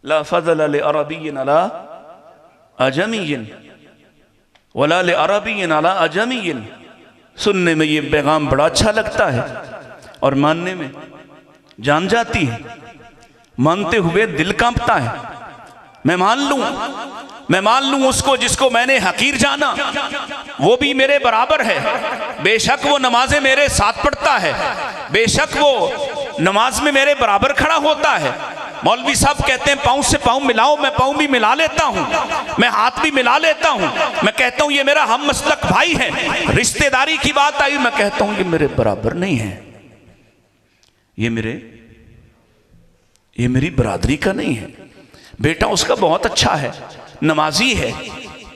ला फ़ज़ल लिअरबिय्यिन अला अजमिय्यिन वला लिअरबिय्यिन अला अजमिय्यिन। सुनने में ये पैगाम बड़ा अच्छा लगता है और मानने में जान जाती है, मानते हुए दिल कांपता है। मैं मान लूं उसको जिसको मैंने हकीर जाना, वो भी मेरे बराबर है। बेशक वो नमाजें मेरे साथ पढ़ता है, बेशक वो नमाज में मेरे बराबर खड़ा होता है। मौलवी साहब कहते हैं पाँव से पाँव मिलाओ, मैं पाँव भी मिला लेता हूँ, मैं हाथ भी मिला लेता हूँ। मैं कहता हूँ ये मेरा हम मसलक भाई है। रिश्तेदारी की बात आई, मैं कहता हूँ ये मेरे बराबर नहीं है, ये मेरी बरादरी का नहीं है। बेटा उसका बहुत अच्छा है, नमाजी है,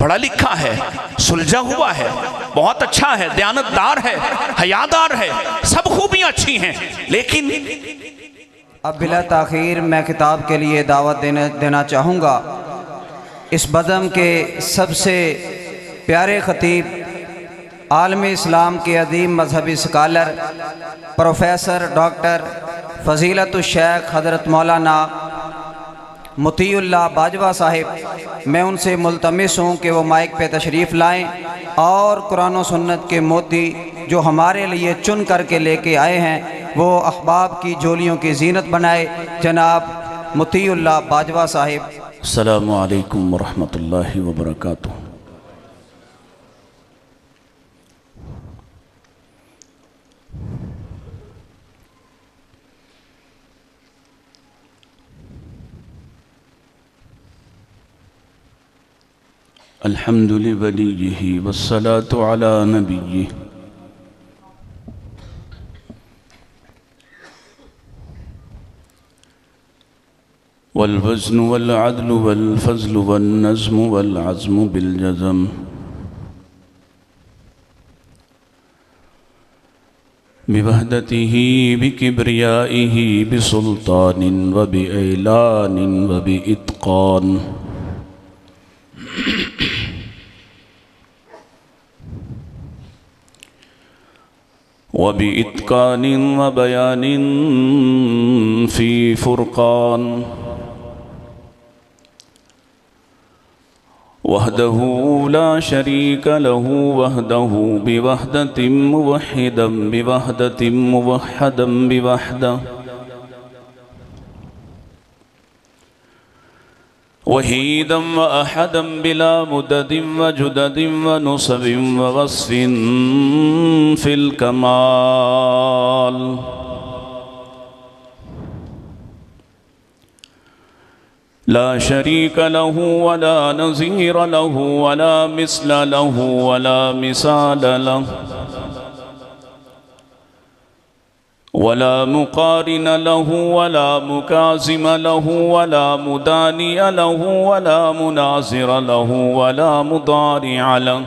पढ़ा लिखा है, सुलझा हुआ है, बहुत अच्छा है, दयानतदार है, हयादार है, सब खूबियां अच्छी हैं, लेकिन अब बिला ताखीर मैं किताब के लिए दावत देना चाहूँगा। इस बज़म के सबसे प्यारे ख़तीब, आलम इस्लाम के अदीम मजहबी स्कॉलर, प्रोफेसर डॉक्टर फ़ज़ीलतुश शेख हज़रत मौलाना मुतीउल्लाह बाजवा साहिब, मैं उनसे मुल्तमिस हूँ कि वो माइक पे तशरीफ़ लाएँ और कुरान और सुन्नत के मोती जो हमारे लिए चुन करके लेके आए हैं वो अहबाब की झोलियों की जीनत बनाए। जनाब मुतीउल्लाह बाजवा साहिब। अस्सलामु अलैकुम वरहमतुल्लाहि वबरकातुहू। अल्हम्दु लिवलिय्यिही वस्सलातु अला नबिय्यिही। वल वज़्नु वल अदलु वल फ़ज़्लु वन नज़्मु वल अज़्मु बिल जज़म। बिवहदतिही बिकिब्रियाइही बिसुल्तानिन व बिएलानिन व बिइत्क़ान। व बिइत्क़ानिन व बयानिन फ़ी फ़ुरक़ान। वहदहू ला शरीक लहू वहदहू बिवहदतिम मुवहिदम बिवहदतिम मुवहदम बिवहदा। वहीदम व अहदम बिला मुददिम व जुददिम व नुसबिम व वस्फिन फिल कमाल। ला शरीक लहू वला नज़ीर लहू वला मिस्ल लहू वला मिसाल लहू वला मुक़ारिन लहू वला मुकाज़िम लहू वला मुदानिय लहू वला मुनाज़िर लहू वला मुदारिअ लहू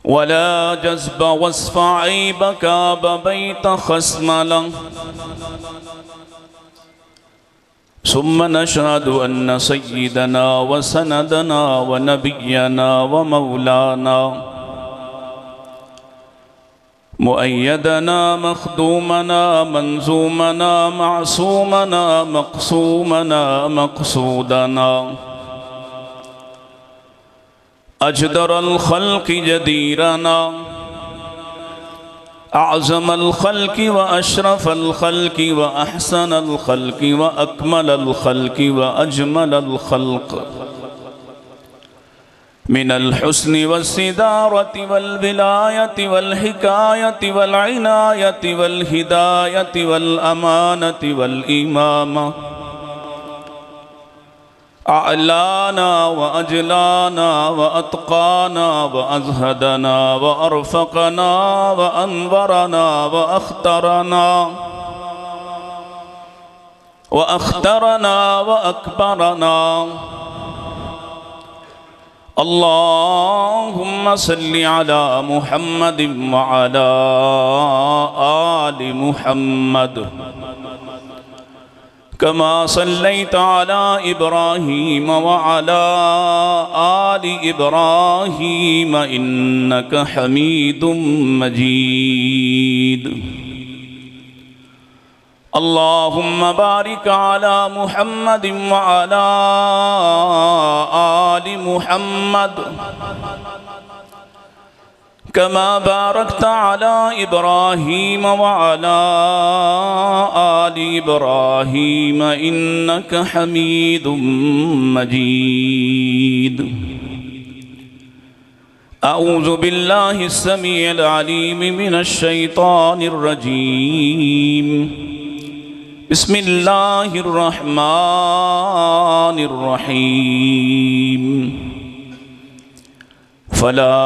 वला जज़्ब वस्फ़ ऐब काब बैत ख़स्म लहू। सुम्मा नशहदु अन्न सय्यिदना व सनदना व नबिय्यना व मौलाना मुअय्यदना मख़दूमना मंज़ूमना मासूमना मक़सूमना मक़सूदना अजदरल ख़ल्क़ि जदीरना आज़मल ख़ल्क़ि व अशरफ़ल ख़ल्क़ि व अहसनल ख़ल्क़ि व अकमलल ख़ल्क़ि व अजमलल ख़ल्क़ मिनल हुस्नि वस्सिदारति वल विलायति वल हिकायति वल इनायति वल हिदायति वल अमानति वल इमामा। अअलाना व अजलाना व अत्क़ाना व अज़हदना व अरफ़क़ना व अनवरना व अख्तरना व अकबरना। अल्लाहुम्मा सल्लि अला मुहम्मदिन व अला आलि मुहम्मद कमा सल्लैत अला इब्राहीम व अला आलि इब्राहीम इन्नका हमीदुम मजीद। अल्लाहुम्मा बारिक अला मुहम्मद व अला आलि मुहम्मद कमा बारकत अला इब्राहीम व अला आलि इब्राहीम इन्नका हमीदुम मजीद। अऊज़ु बिल्लाहि अस्समीइल अलीम मिनश शैतानिर रजीम। बिस्मिल्लाहिर रहमानिर रहीम। फला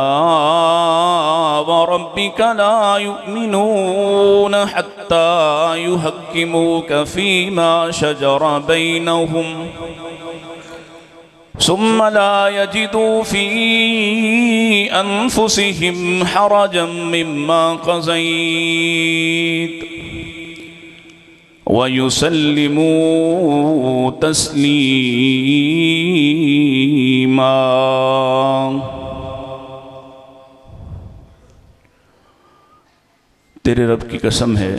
व रब्बिका ला युमिनून हत्ता युहक्किमूका फीमा शजरा बैनहुम सुम्म ला यजिदू फी अनफुसिहिम हरजम मिम्मा क़ज़ैत व युसल्लिमू तस्लीमा। तेरे रब की कसम है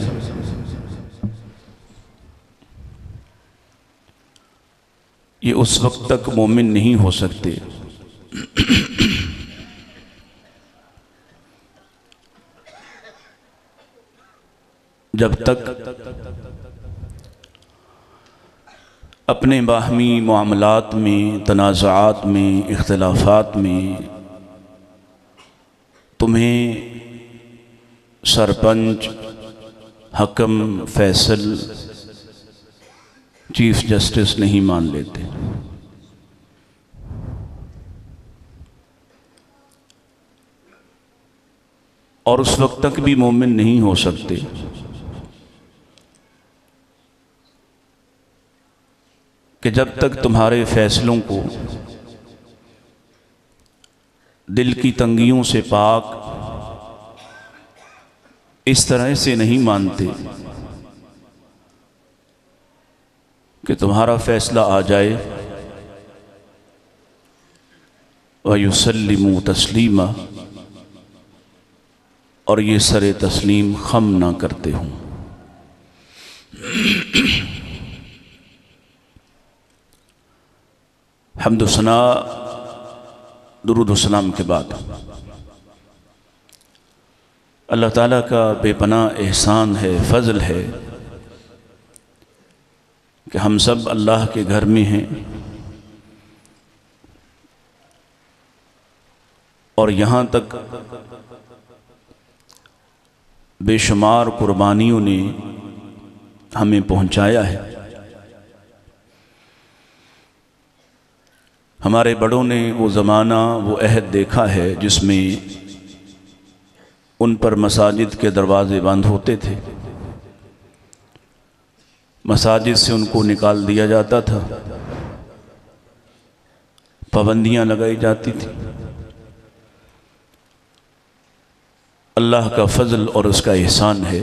ये उस वक्त तक मोमिन नहीं हो सकते जब तक अपने बाहमी मामलात में, तनाज़ात में, इख्तिलाफ़ात में तुम्हें सरपंच, हकम, फैसल, चीफ जस्टिस नहीं मान लेते। और उस वक्त तक भी मोमिन नहीं हो सकते कि जब तक तुम्हारे फैसलों को दिल की तंगियों से पाक इस तरह से नहीं मानते कि तुम्हारा फैसला आ जाए व युसल्लिमू तस्लीमा, और ये सरे तस्लीम खम ना करते हों। हम्द व सना दुरूद व सलाम के बाद अल्लाह ताला का बेपनाह एहसान है, फ़ज़ल है कि हम सब अल्लाह के घर में हैं और यहाँ तक बेशुमार कुर्बानियों ने हमें पहुँचाया है। हमारे बड़ों ने वो ज़माना, वो अहद देखा है जिसमें उन पर मसाजिद के दरवाज़े बंद होते थे, मसाजिद से उनको निकाल दिया जाता था, पाबंदियाँ लगाई जाती थी। अल्लाह का फ़ज़ल और उसका एहसान है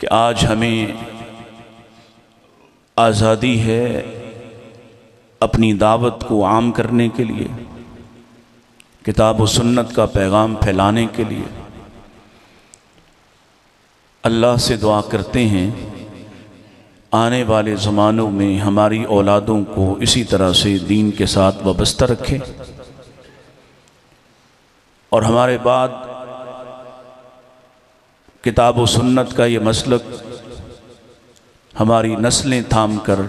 कि आज हमें आज़ादी है अपनी दावत को आम करने के लिए, किताब व सुन्नत का पैगाम फैलाने के लिए। अल्लाह से दुआ करते हैं आने वाले ज़मानों में हमारी औलादों को इसी तरह से दीन के साथ वाबस्ता रखें और हमारे बाद किताब व सुन्नत का ये मसलक हमारी नस्लें थाम कर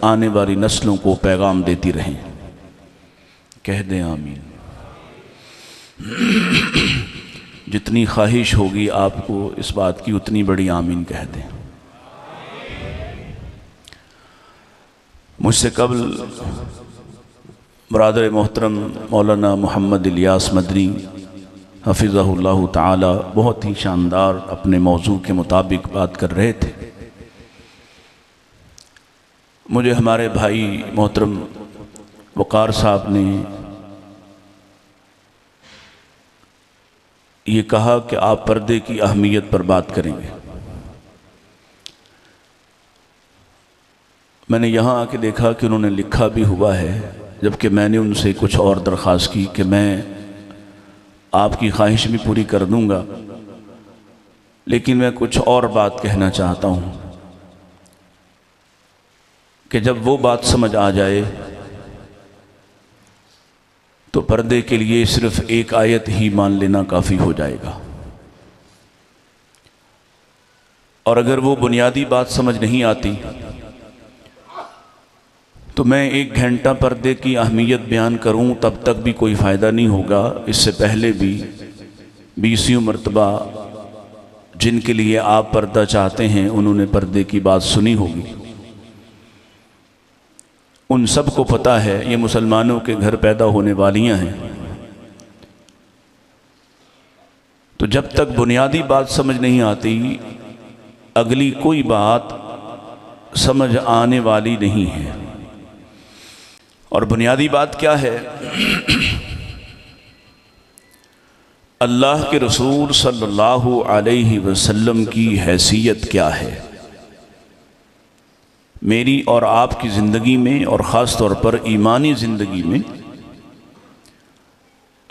आने वाली नस्लों को पैगाम देती रहें। कह दें आमीन। जितनी ख्वाहिश होगी आपको इस बात की उतनी बड़ी आमीन कह दें। मुझसे कबल बरादर मोहतरम मौलाना मोहम्मद इलियास मदनी हफ़िज़हुल्लाह ताला बहुत ही शानदार अपने मौजू के मुताबिक बात कर रहे थे। मुझे हमारे भाई मोहतरम वक़ार साहब ने ये कहा कि आप पर्दे की अहमियत पर बात करेंगे। मैंने यहाँ आके देखा कि उन्होंने लिखा भी हुआ है, जबकि मैंने उनसे कुछ और दरख्वास्त की कि मैं आपकी ख्वाहिश भी पूरी कर दूँगा, लेकिन मैं कुछ और बात कहना चाहता हूँ कि जब वो बात समझ आ जाए तो पर्दे के लिए सिर्फ एक आयत ही मान लेना काफ़ी हो जाएगा। और अगर वो बुनियादी बात समझ नहीं आती तो मैं 1 घंटा पर्दे की अहमियत बयान करूं तब तक भी कोई फ़ायदा नहीं होगा। इससे पहले भी 20 मरतबा जिनके लिए आप पर्दा चाहते हैं उन्होंने पर्दे की बात सुनी होगी। उन सब को पता है ये मुसलमानों के घर पैदा होने वालियां हैं। तो जब तक बुनियादी बात समझ नहीं आती अगली कोई बात समझ आने वाली नहीं है। और बुनियादी बात क्या है? अल्लाह के रसूल सल्लल्लाहु अलैहि वसल्लम की हैसियत क्या है मेरी और आपकी ज़िंदगी में, और ख़ास तौर पर ईमानी ज़िंदगी में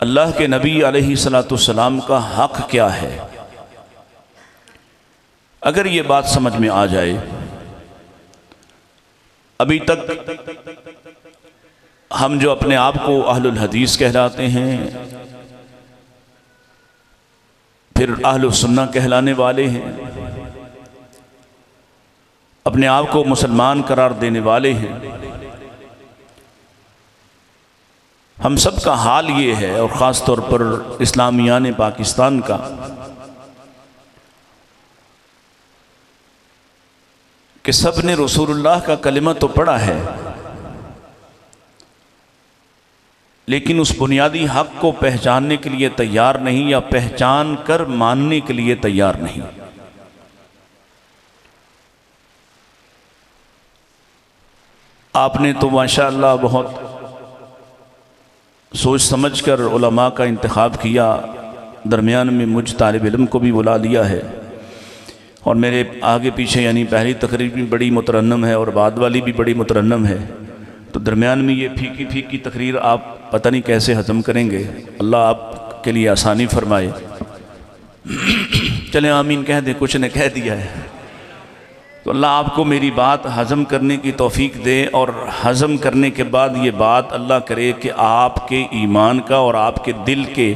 अल्लाह के नबी अलैहिस्सलाम का हक़ क्या है। अगर ये बात समझ में आ जाए, अभी तक हम जो अपने आप को अहलुल हदीस कहलाते हैं, फिर अहलुस सुन्ना कहलाने वाले हैं, अपने आप को मुसलमान करार देने वाले हैं, हम सब का हाल ये है, और ख़ास तौर पर इस्लामियान पाकिस्तान का, कि सब ने रसूलुल्लाह का कलिमा तो पढ़ा है लेकिन उस बुनियादी हक़ को पहचानने के लिए तैयार नहीं, या पहचान कर मानने के लिए तैयार नहीं। आपने तो माशाअल्लाह बहुत सोच समझ कर उलमा का इंतखाब किया, दरमियान में मुझ तालिब इल्म को भी बुला लिया है, और मेरे आगे पीछे यानी पहली तकरीर भी बड़ी मुतरन्नम है और बाद वाली भी बड़ी मुतरन्नम है। तो दरमियान में ये फीकी फीकी तकरीर आप पता नहीं कैसे हज़म करेंगे। अल्लाह आपके लिए आसानी फरमाए। चलें आमीन कह दें, कुछ ने कह दिया है तो अल्लाह आपको मेरी बात हज़म करने की तौफीक दे, और हज़म करने के बाद ये बात अल्लाह करे कि आपके ईमान का और आपके दिल के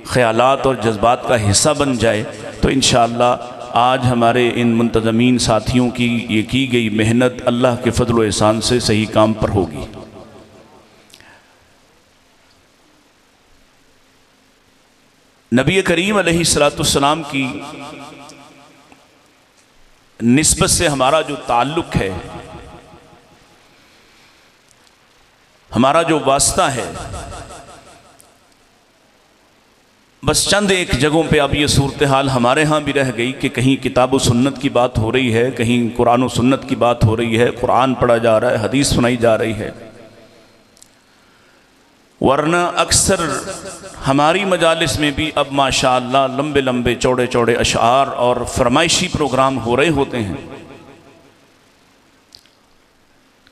ख़यालात और जज्बात का हिस्सा बन जाए। तो इंशाअल्लाह आज हमारे इन मुंतज़मीन साथियों की ये की गई मेहनत अल्लाह के फ़ज़ल व एहसान से सही काम पर होगी। नबी करीम अलैहिस्सलाम की निस्बत से हमारा जो ताल्लुक़ है, हमारा जो वास्ता है, बस चंद एक जगहों पे अब ये सूरत हाल हमारे यहाँ भी रह गई कि कहीं किताब व सुन्नत की बात हो रही है, कहीं कुरान व सुन्नत की बात हो रही है, कुरान पढ़ा जा रहा है, हदीस सुनाई जा रही है। वरना अक्सर हमारी मजालिस में भी अब माशाअल्लाह लंबे लंबे चौड़े चौड़े अशआर और फरमाइशी प्रोग्राम हो रहे होते हैं।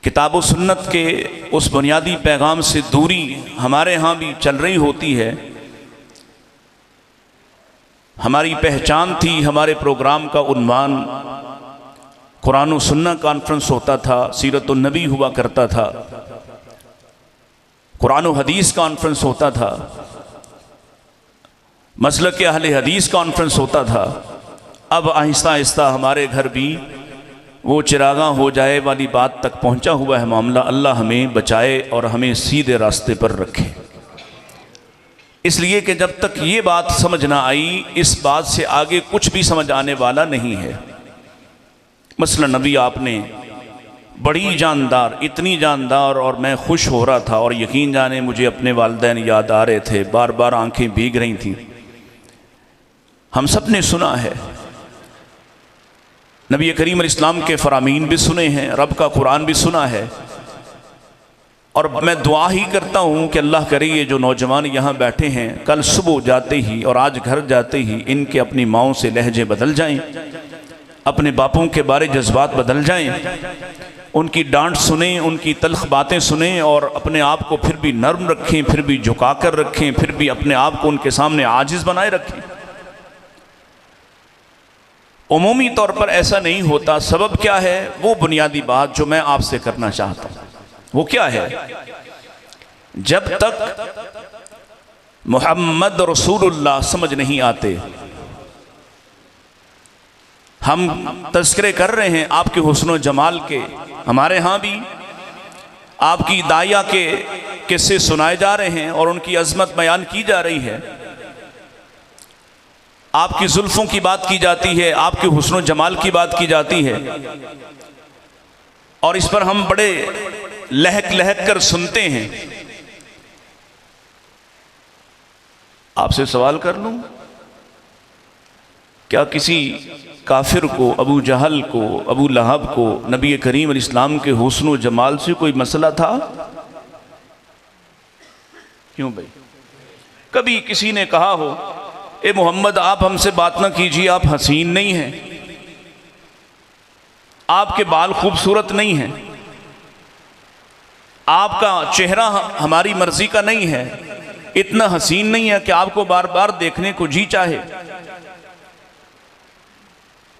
किताब व सुन्नत के उस बुनियादी पैगाम से दूरी हमारे यहाँ भी चल रही होती है। हमारी पहचान थी, हमारे प्रोग्राम का उन्वान कुरान व सुन्ना कॉन्फ्रेंस होता था, सीरत नबी हुआ करता था, कुरान व हदीस कॉन्फ्रेंस होता था, मसलक अहले हदीस कॉन्फ्रेंस होता था। अब आहिस्ता आहिस्ता हमारे घर भी वो चिरागा हो जाए वाली बात तक पहुंचा हुआ है मामला। अल्लाह हमें बचाए और हमें सीधे रास्ते पर रखे। इसलिए कि जब तक ये बात समझ ना आई, इस बात से आगे कुछ भी समझ आने वाला नहीं है। मसलन नबी आपने बड़ी जानदार, इतनी जानदार, और मैं खुश हो रहा था और यकीन जाने मुझे अपने वालिदैन याद आ रहे थे, बार बार आंखें भीग रही थीं। हम सब ने सुना है, नबी करीम इस्लाम के फरामीन भी सुने हैं, रब का कुरान भी सुना है। और मैं दुआ ही करता हूँ कि अल्लाह करे ये जो नौजवान यहाँ बैठे हैं, कल सुबह जाते ही और आज घर जाते ही इनके अपनी माओं से लहजे बदल जाएं, अपने बापों के बारे जज्बात बदल जाएं, उनकी डांट सुने, उनकी तल्ख बातें सुने, और अपने आप को फिर भी नर्म रखें, फिर भी झुका कर रखें, फिर भी अपने आप को उनके सामने आजिज़ बनाए रखें। उमूमी तौर पर ऐसा नहीं होता। सबब क्या है? वो बुनियादी बात जो मैं आपसे करना चाहता हूँ वो क्या है? जब तक मोहम्मद रसूलुल्लाह समझ नहीं आते, हम तज़किरे कर रहे हैं आपके हुस्न जमाल के, हमारे यहाँ भी आपकी दाया के किस्से सुनाए जा रहे हैं और उनकी अजमत बयान की जा रही है, आपकी जुल्फ़ों की बात की जाती है, आपके हुस्न जमाल की बात की जाती है, और इस पर हम बड़े लहक लहक कर सुनते हैं। आपसे सवाल कर लूं, क्या किसी काफिर को, अबू जहल को, अबू लहब को नबी करीम अलैहिस्सलाम के हुस्न जमाल से कोई मसला था? क्यों भाई? कभी किसी ने कहा हो ए मोहम्मद आप हमसे बात ना कीजिए, आप हसीन नहीं हैं, आपके बाल खूबसूरत नहीं हैं, आपका चेहरा हमारी मर्जी का नहीं है, इतना हसीन नहीं है कि आपको बार बार देखने को जी चाहे?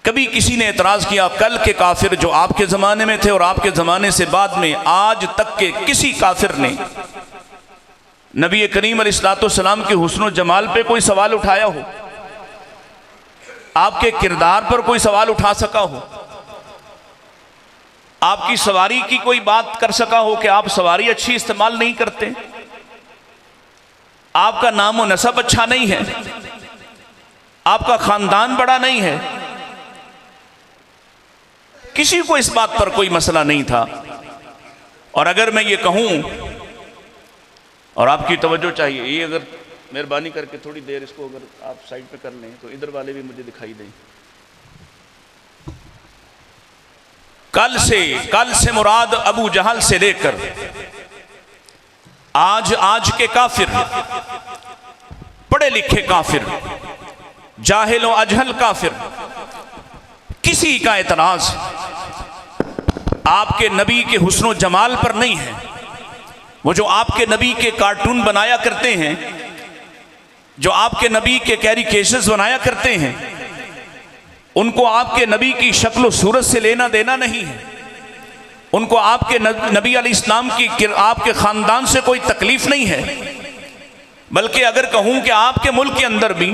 कभी किसी ने एतराज किया? कल के काफिर जो आपके जमाने में थे और आपके जमाने से बाद में आज तक के किसी काफिर ने नबी करीम अलैहिस्सलाम के हुस्न जमाल पे कोई सवाल उठाया हो? आपके किरदार पर कोई सवाल उठा सका हो? आपकी सवारी की कोई बात कर सका हो कि आप सवारी अच्छी इस्तेमाल नहीं करते, आपका नाम और नसब अच्छा नहीं है, आपका खानदान बड़ा नहीं है? किसी को इस बात पर कोई मसला नहीं था। और अगर मैं ये कहूं, और आपकी तवज्जो चाहिए, ये अगर मेहरबानी करके थोड़ी देर इसको अगर आप साइड पे कर लें तो इधर वाले भी मुझे दिखाई दें। कल से मुराद अबू जहल से लेकर आज के काफिर, पढ़े लिखे काफिर, जाहिल व अजहल काफिर, किसी का एतराज आपके नबी के हुस्न जमाल पर नहीं है। वो जो आपके नबी के कार्टून बनाया करते हैं, जो आपके नबी के कैरिकेचर्स बनाया करते हैं, उनको आपके नबी की शक्ल सूरत से लेना देना नहीं है। उनको आपके नबी अलैहिस्सलाम की, आपके खानदान से कोई तकलीफ नहीं है। बल्कि अगर कहूं कि आपके मुल्क के अंदर भी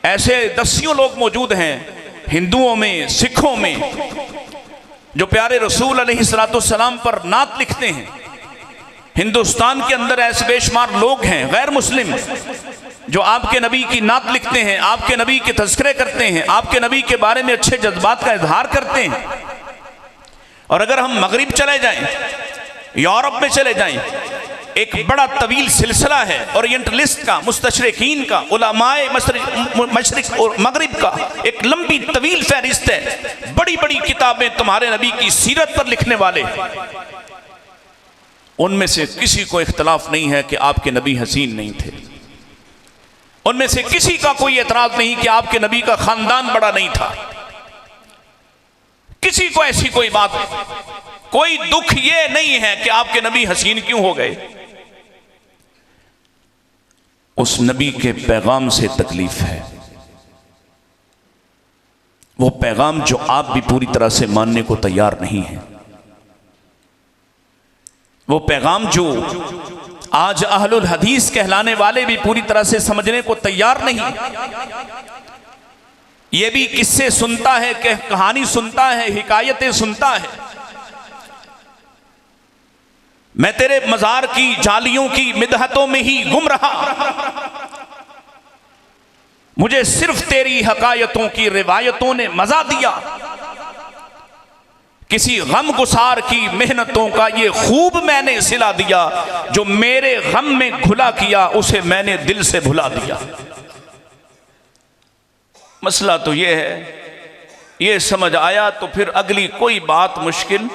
ऐसे दसियों लोग मौजूद हैं, हिंदुओं में, सिखों में, जो प्यारे रसूल अलैहिस्सलाम पर नात लिखते हैं। हिंदुस्तान के अंदर ऐसे बेशुमार लोग हैं गैर मुस्लिम जो आपके नबी की नात लिखते हैं, आपके नबी के तज़किरे करते हैं, आपके नबी के बारे में अच्छे जज्बात का इजहार करते हैं। और अगर हम मगरिब चले जाएं, यूरोप में चले जाएं, एक बड़ा तवील सिलसिला है ओरिएंटलिस्ट का, मुस्तशरिकीन का, उलमाए मशरिक और मगरिब का, एक लंबी तवील फहरिस्त है। बड़ी बड़ी किताबें तुम्हारे नबी की सीरत पर लिखने वाले, उनमें से किसी को इख्तलाफ नहीं है कि आपके नबी हसीन नहीं थे। उनमें से किसी का कोई एतराज नहीं कि आपके नबी का खानदान बड़ा नहीं था। किसी को ऐसी कोई बात, कोई दुख ये नहीं है कि आपके नबी हसीन क्यों हो गए। उस नबी के पैगाम से तकलीफ है, वो पैगाम जो आप भी पूरी तरह से मानने को तैयार नहीं है, वो पैगाम जो आज अहलुल हदीस कहलाने वाले भी पूरी तरह से समझने को तैयार नहीं। ये भी किस्से सुनता है, कहानी सुनता है, हिकायतें सुनता है। मैं तेरे मजार की जालियों की मिदहतों में ही गुम रहा, मुझे सिर्फ तेरी हकायतों की रिवायतों ने मजा दिया। किसी गम गुसार की मेहनतों का ये खूब मैंने सिला दिया, जो मेरे गम में घुला किया उसे मैंने दिल से भुला दिया। मसला तो ये है, ये समझ आया तो फिर अगली कोई बात मुश्किल।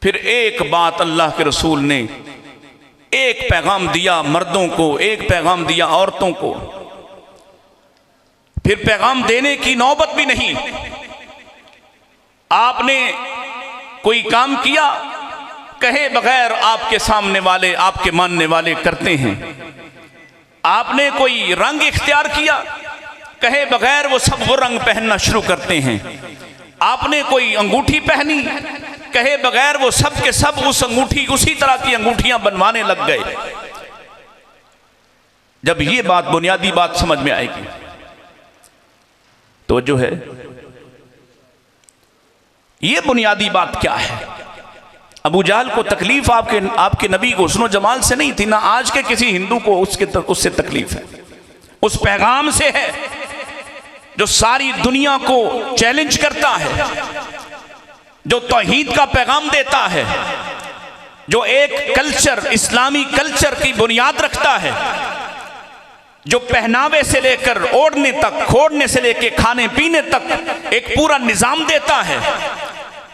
फिर एक बात अल्लाह के रसूल ने, एक पैगाम दिया मर्दों को, एक पैगाम दिया औरतों को। फिर पैगाम देने की नौबत भी नहीं। आपने कोई काम किया, कहे बगैर आपके सामने वाले, आपके मानने वाले करते हैं। आपने कोई रंग इख्तियार किया, कहे बगैर वो सब वो रंग पहनना शुरू करते हैं। आपने कोई अंगूठी पहनी, कहे बगैर वो सब के सब उस अंगूठी उसी तरह की अंगूठियां बनवाने लग गए। जब ये बात बुनियादी बात समझ में आएगी तो जो है ये बुनियादी बात क्या है। अबू जहल को तकलीफ आपके नबी को हुस्न जमाल से नहीं थी, ना आज के किसी हिंदू को उससे तकलीफ है। उस पैगाम से है जो सारी दुनिया को चैलेंज करता है, जो तौहीद का पैगाम देता है, जो एक कल्चर, इस्लामी कल्चर की बुनियाद रखता है, जो पहनावे से लेकर ओढ़ने तक, खोड़ने से लेकर खाने पीने तक एक पूरा निजाम देता है,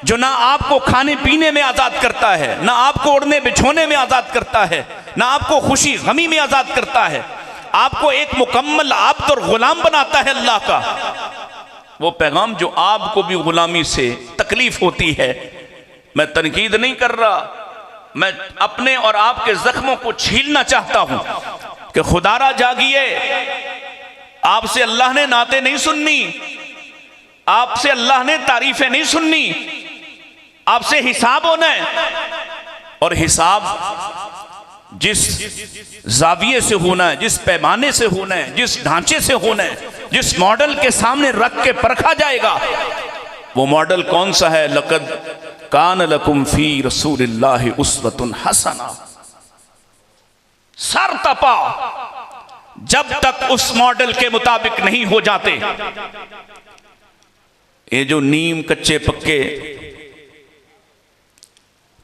जो ना आपको खाने पीने में आजाद करता है, ना आपको ओढ़ने बिछोने में आजाद करता है, ना आपको खुशी गमी में आजाद करता है, आपको एक मुकम्मल आब्द और गुलाम बनाता है अल्लाह का। वो पैगाम जो आपको भी गुलामी से तकलीफ होती है, मैं तनकीद नहीं कर रहा, मैं अपने और आपके जख्मों को छीलना चाहता हूं कि खुदारा जागिए, आपसे अल्लाह ने नाते नहीं सुननी, आपसे अल्लाह ने तारीफें नहीं सुननी, आपसे हिसाब होना है। और हिसाब जिस जाविये से होना है, जिस पैमाने से होना है, जिस ढांचे से होना है, जिस मॉडल के सामने रख के परखा जाएगा, वो मॉडल कौन सा है? लक़द कान लकुम फी रसूलिल्लाहि उस्वतुन हसना। सर तपा जब तक उस मॉडल के मुताबिक नहीं हो जाते। ये जो नीम कच्चे पक्के,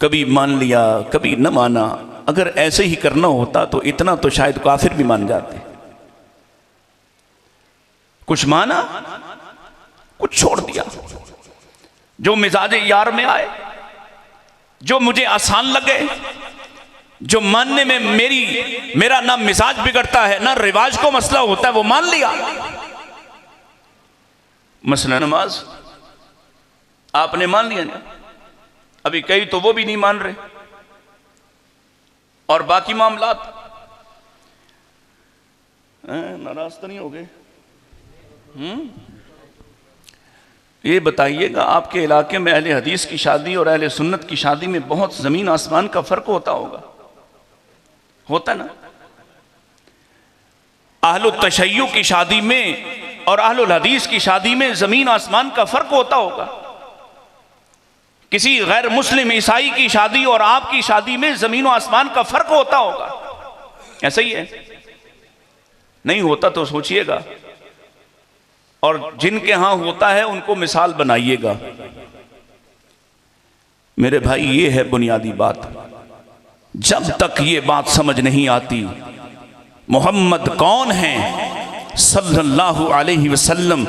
कभी मान लिया कभी न माना, अगर ऐसे ही करना होता तो इतना तो शायद काफिर भी मान जाते। कुछ माना, कुछ छोड़ दिया। जो मिजाजे यार में आए, जो मुझे आसान लगे, जो मानने में मेरा ना मिजाज बिगड़ता है ना रिवाज को मसला होता है, वो मान लिया। मसला नमाज आपने मान लिया ना, अभी कई तो वो भी नहीं मान रहे, और बाकी मामलात नाराज तो नहीं हो गए? ये बताइएगा, आपके इलाके में अहले हदीस की शादी और अहले सुन्नत की शादी में बहुत जमीन आसमान का फर्क होता होगा, होता ना? अहलुत तशय्युअ की शादी में और अहलुल हदीस की शादी में जमीन आसमान का फर्क होता होगा। किसी गैर मुस्लिम ईसाई की शादी और आपकी शादी में जमीन और आसमान का फर्क होता होगा। ऐसा ही है? नहीं होता तो सोचिएगा, और जिनके यहां होता है उनको मिसाल बनाइएगा। मेरे भाई, ये है बुनियादी बात। जब तक ये बात समझ नहीं आती मोहम्मद कौन है सल्लल्लाहु अलैहि वसल्लम,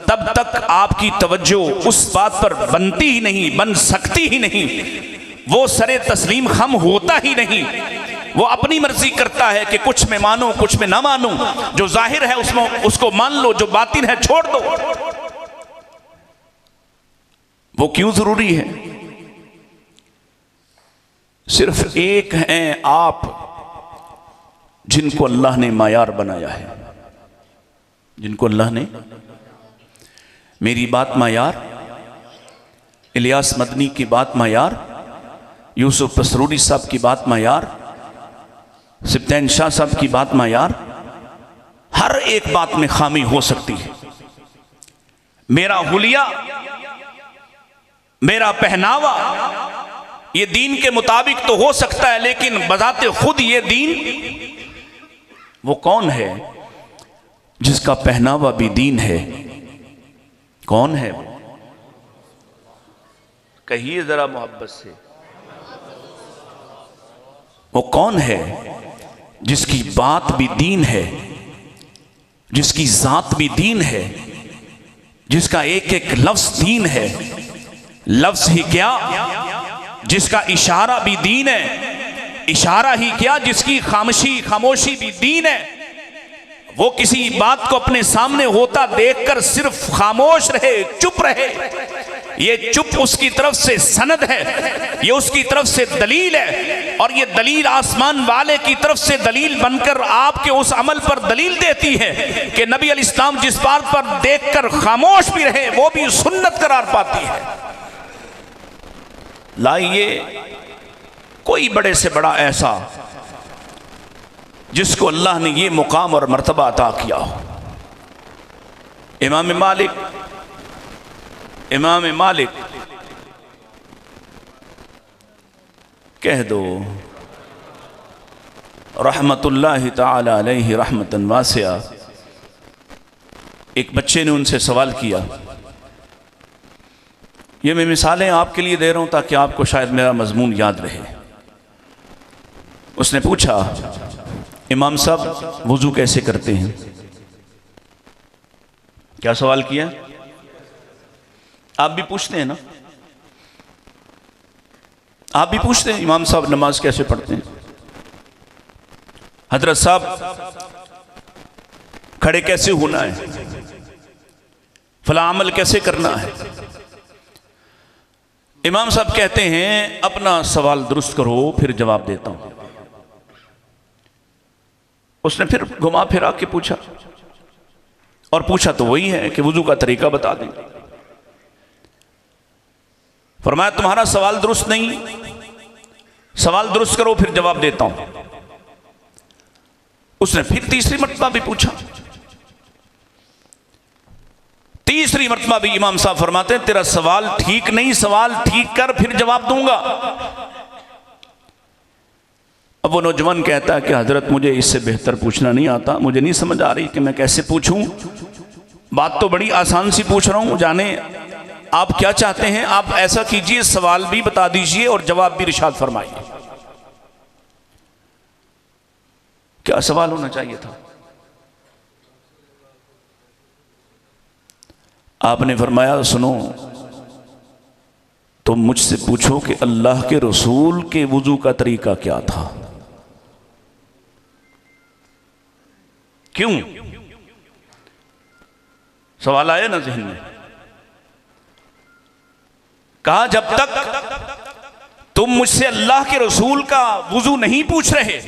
तब तक आपकी तवज्जो उस बात पर बनती ही नहीं, बन सकती ही नहीं। वो सरे तस्लीम खम होता ही नहीं। वो अपनी मर्जी करता है कि कुछ में मानो कुछ में ना मानो, जो जाहिर है उसमें उसको मान लो, जो बातिन है छोड़ दो। वो क्यों जरूरी है? सिर्फ एक हैं आप जिनको अल्लाह ने मायार बनाया है, जिनको अल्लाह ने, मेरी बात मायार, इलियास मदनी की बात मायार, यूसुफ पसरूरी साहब की बात मायार, सिब्तैन शाह साहब की बात मायार। हर एक बात में खामी हो सकती है। मेरा हुलिया, मेरा पहनावा ये दीन के मुताबिक तो हो सकता है, लेकिन बजाते खुद ये दीन, वो कौन है जिसका पहनावा भी दीन है? कौन है वो? कहिए जरा मोहब्बत से, वो कौन है जिसकी बात भी दीन है, जिसकी जात भी दीन है, जिसका एक एक लफ्ज दीन है? लफ्ज ही क्या, जिसका इशारा भी दीन है, इशारा ही क्या, जिसकी खामोशी भी दीन है। वो किसी बात को अपने सामने होता देखकर सिर्फ खामोश रहे, चुप रहे, ये चुप उसकी तरफ से सनद है, ये उसकी तरफ से दलील है, और ये दलील आसमान वाले की तरफ से दलील बनकर आपके उस अमल पर दलील देती है कि नबी अलैहिस्सलाम जिस बात पर देखकर खामोश भी रहे वो भी सुन्नत करार पाती है। लाइए कोई बड़े से बड़ा ऐसा जिसको अल्लाह ने ये मुकाम और मर्तबा अता किया हो। इमाम मालिक कह दो रहमतुल्लाहि ताला अलैहि रहमतन वासिया। एक बच्चे ने उनसे सवाल किया, ये मैं मिसालें आपके लिए दे रहा हूं ताकि आपको शायद मेरा मजमून याद रहे। उसने पूछा, इमाम साहब वुजू कैसे करते हैं? क्या सवाल किया? आप भी पूछते हैं ना, आप भी पूछते हैं इमाम साहब नमाज कैसे पढ़ते हैं? हजरत साहब खड़े कैसे होना है, फला अमल कैसे करना है? इमाम साहब कहते हैं अपना सवाल दुरुस्त करो फिर जवाब देता हूं। उसने फिर घुमा फिरा के पूछा, और पूछा तो वही है कि वुजू का तरीका बता दें। फरमाया तुम्हारा सवाल दुरुस्त नहीं, सवाल दुरुस्त करो फिर जवाब देता हूं। उसने फिर तीसरी मर्तबा भी पूछा, तीसरी मर्तबा भी इमाम साहब फरमाते हैं तेरा सवाल ठीक नहीं, सवाल ठीक कर फिर जवाब दूंगा। अब वो नौजवान कहता है कि हजरत मुझे इससे बेहतर पूछना नहीं आता, मुझे नहीं समझ आ रही कि मैं कैसे पूछूं। बात तो बड़ी आसान सी पूछ रहा हूं, जाने आप क्या चाहते हैं? आप ऐसा कीजिए, सवाल भी बता दीजिए और जवाब भी इरशाद फरमाइए। क्या सवाल होना चाहिए था? आपने फरमाया सुनो, तुम मुझसे पूछो कि अल्लाह के रसूल के वुजू का तरीका क्या था। क्यों? सवाल आया ना जहन में। कहा जब तक तुम मुझसे अल्लाह के रसूल का वुजू नहीं पूछ रहे,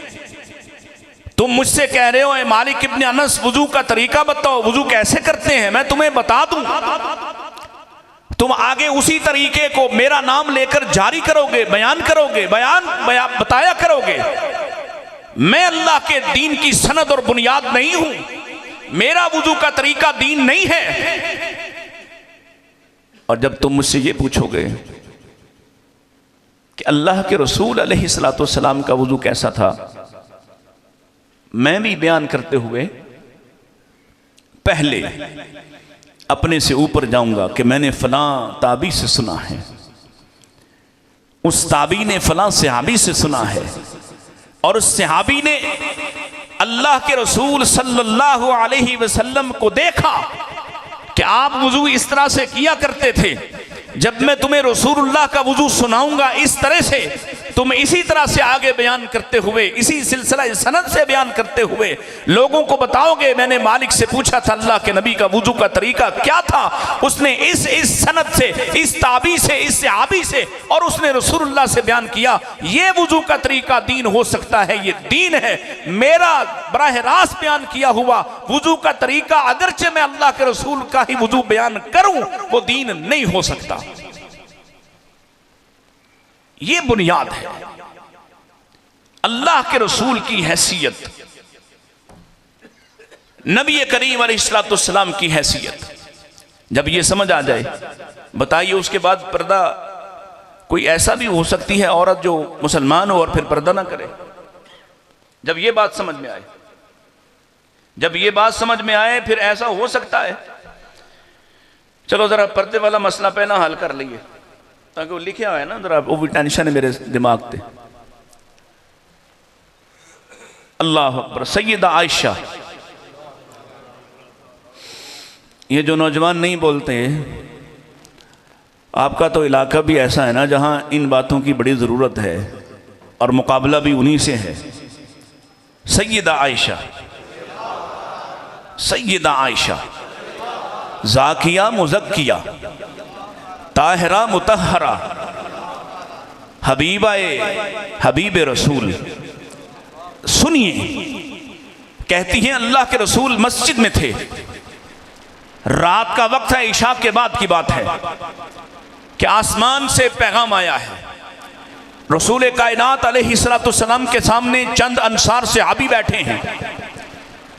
तुम मुझसे कह रहे हो ए मालिक इब्न अनस वुजू का तरीका बताओ, वुजू कैसे करते हैं, मैं तुम्हें बता दूं, तुम आगे उसी तरीके को मेरा नाम लेकर जारी करोगे, बयान करोगे, बताया करोगे। मैं अल्लाह के दीन की सनद और बुनियाद नहीं हूं, मेरा वुजू का तरीका दीन नहीं है। और जब तुम मुझसे ये पूछोगे कि अल्लाह के रसूल अलैहिस्सलातु वस्सलाम का वुजू कैसा था, मैं भी बयान करते हुए पहले अपने से ऊपर जाऊंगा कि मैंने फलां ताबी से सुना है, उस ताबी ने फलां सहाबी से सुना है, और उस सहाबी ने अल्लाह के रसूल सल्लल्लाहु अलैहि वसल्लम को देखा कि आप वुजू इस तरह से किया करते थे। जब मैं तुम्हें रसूलुल्लाह का वुजू सुनाऊंगा इस तरह से, तुम इसी तरह से आगे बयान करते हुए, इसी सिलसिला सनद से बयान करते हुए लोगों को बताओगे मैंने मालिक से पूछा था अल्लाह के नबी का वुजू का तरीका क्या था, उसने इस सनद से, इस ताबी से, इस सहाबी से, और उसने रसूलुल्लाह से बयान किया। ये वुजू का तरीका दीन हो सकता है, ये दीन है। मेरा बराह रास्त बयान किया हुआ वुजू का तरीका अगरचे मैं अल्लाह के रसूल का ही वुजू बयान करूं, वो दीन नहीं हो सकता। ये बुनियाद है अल्लाह के रसूल की हैसियत, नबी करीम अलैहिस्सलाम की हैसियत। जब ये समझ आ जाए, बताइए उसके बाद पर्दा कोई ऐसा भी हो सकती है औरत जो मुसलमान हो और फिर पर्दा ना करे? जब ये बात समझ में आए, जब ये बात समझ में आए फिर ऐसा हो सकता है। चलो जरा पर्दे वाला मसला पहला हल कर लिए, ताकि वो लिखा हुआ है ना जरा, वो भी टेंशन है मेरे दिमाग पे। अल्लाह अकबर। सैयदा आयशा, ये जो नौजवान नहीं बोलते, आपका तो इलाका भी ऐसा है ना जहां इन बातों की बड़ी ज़रूरत है और मुकाबला भी उन्हीं से है। सैयदा आयशा, सैयदा आयशा, जाकिया मुज़क्किया, ताहिरा मुतहरा हबीबाए हबीब रसूल। सुनिए, कहती हैं अल्लाह के रसूल मस्जिद में थे, रात का वक्त है, इशा के बाद की बात है कि आसमान से पैगाम आया है। रसूल कायनात अलैहिस्सलाम के सामने चंद अंसार से आबी बैठे हैं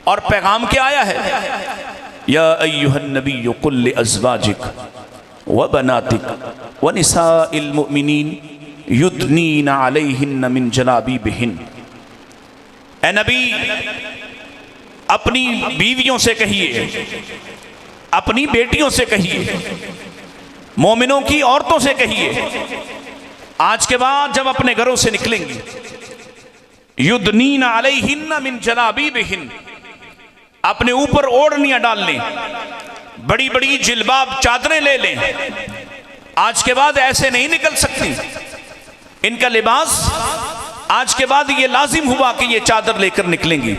और पैगाम क्या आया है? या अय्युहन नबी कुल लि अज़वाजिक व बनातिक व निसाइल मुमिनीन युदनीना अलैहिन्न मिन जलाबीबिहिन। ए नबी, अपनी बीवियों से कहिए, अपनी बेटियों से कहिए, मोमिनों की औरतों से कहिए, आज के बाद जब अपने घरों से निकलेंगी, युदनीना अलैहिन्न मिन जलाबीबिहिन, अपने ऊपर ओढ़नियां डाल लें, बड़ी बड़ी जिलबाब चादरें ले लें। आज के बाद ऐसे नहीं निकल सकती। इनका लिबास आज के बाद ये लाजिम हुआ कि ये चादर लेकर निकलेंगी।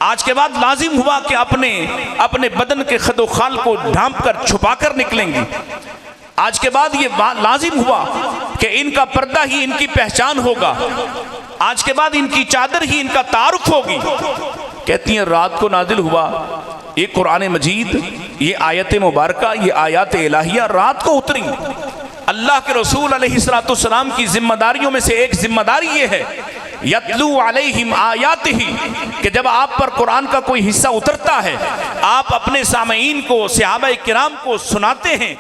आज के बाद लाजिम हुआ कि अपने बदन के खदोखाल को ढांप कर छुपा कर निकलेंगी। आज के बाद ये लाजिम हुआ कि इनका पर्दा ही इनकी पहचान होगा। आज के बाद इनकी चादर ही इनका तारुफ होगी। कहती हैं रात को नाजिल हुआ ये कुरान मजीद, ये आयत मुबारका, ये आयात इलाहिया रात को उतरी। अल्लाह के रसूल अलैहिस्सलाम की जिम्मेदारियों में से एक जिम्मेदारी ये है, यतलू अलैहिम आयातिही, कि जब आप पर कुरान का कोई हिस्सा उतरता है, आप अपने सामईन को, सहाबा किराम को सुनाते हैं।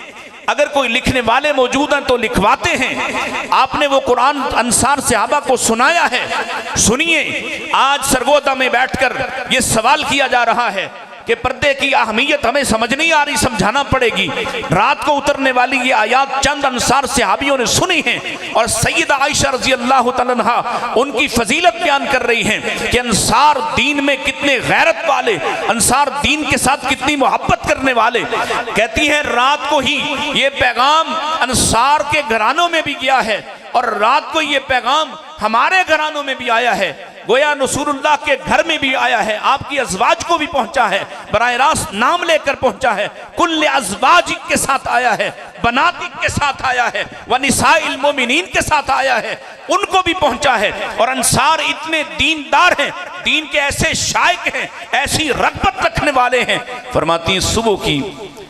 अगर कोई लिखने वाले मौजूद हैं तो लिखवाते हैं। आपने वो कुरान अंसार सहाबा को सुनाया है। सुनिए, आज सरगोदा में बैठकर ये सवाल किया जा रहा है कि पर्दे की अहमियत हमें समझ नहीं आ रही, समझाना पड़ेगी। रात को उतरने वाली ये आयात चंद अंसार सहाबियों ने सुनी हैं और सैयदा आयशा रज़ी अल्लाह तआला अन्हा उनकी फजीलत बयान कर रही हैं कि अंसार दीन में कितने गैरत वाले, अंसार दीन के साथ कितनी मोहब्बत करने वाले। कहती हैं रात को ही ये पैगाम अंसार के घरानों में भी गया है और रात को ये पैगाम हमारे घरानों में भी आया है। गोया रसूलुल्लाह के घर में भी आया है, आपकी अज़वाज को भी पहुंचा है, बराह रास्त नाम लेकर पहुंचा है। कुल्ले अज़वाजिक के साथ आया है, बनातिक के साथ आया है, व निसाइल मोमिनीन के साथ आया है, उनको भी पहुंचा है। और अंसार इतने दीनदार हैं, दीन के ऐसे शायक हैं, ऐसी रग़बत रखने वाले हैं। फरमाती हैं सुबह की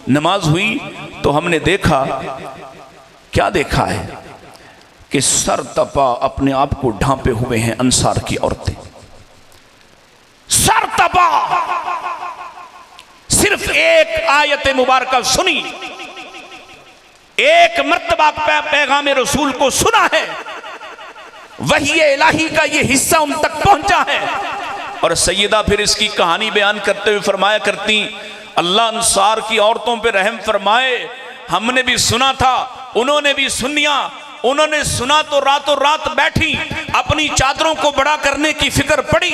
नमाज हुई तो हमने देखा, क्या देखा है कि सर तपा अपने आप को ढांपे हुए हैं अंसार की औरतें। सर तपा, सिर्फ एक आयत मुबारका सुनी, एक मर्तबा पैगाम रसूल को सुना है, वही इलाही का ये हिस्सा उन तक पहुंचा है। और सैयदा फिर इसकी कहानी बयान करते हुए फरमाया करती, अल्लाह अंसार की औरतों पे रहम फरमाए, हमने भी सुना था, उन्होंने भी सुनिया। उन्होंने सुना तो रातों रात बैठी, अपनी चादरों को बड़ा करने की फिक्र पड़ी।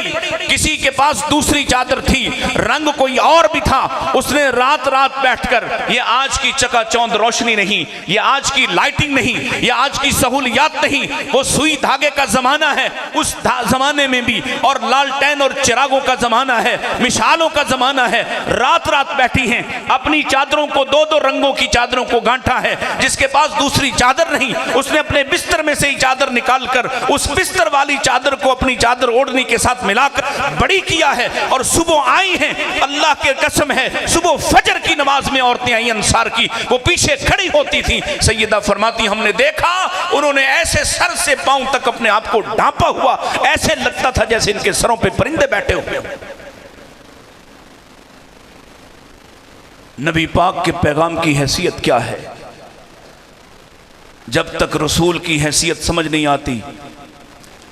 किसी के पास दूसरी चादर थी, रंग कोई और भी था, उसने रात रात बैठकर, ये आज की चकाचौंध रोशनी नहीं, ये आज की लाइटिंग नहीं, ये आज की सहूलियात नहीं, वो सुई धागे का जमाना है। उस जमाने में भी और लालटेन और चिरागों का जमाना है, मिसालों का जमाना है। रात रात बैठी हैं, अपनी चादरों को, दो दो रंगों की चादरों को गांठा है। जिसके पास दूसरी चादर नहीं, उसने अपने बिस्तर में से ही चादर निकालकर उस बिस्तर वाली चादर को अपनी चादर ओढ़नी के साथ मिलाकर बड़ी किया है। और सुबह आई हैं, अल्लाह के कसम है, सुबह फजर की नमाज में औरतें आई अंसार की, वो पीछे खड़ी होती थी। सैयदा फरमाती हमने देखा, उन्होंने ऐसे सर से पांव तक अपने आप को ढांपा हुआ, ऐसे लगता था जैसे इनके सरों पे परिंदे बैठे हुए। नबी पाक के पैगाम की हैसियत क्या है? जब तक रसूल की हैसियत समझ नहीं आती,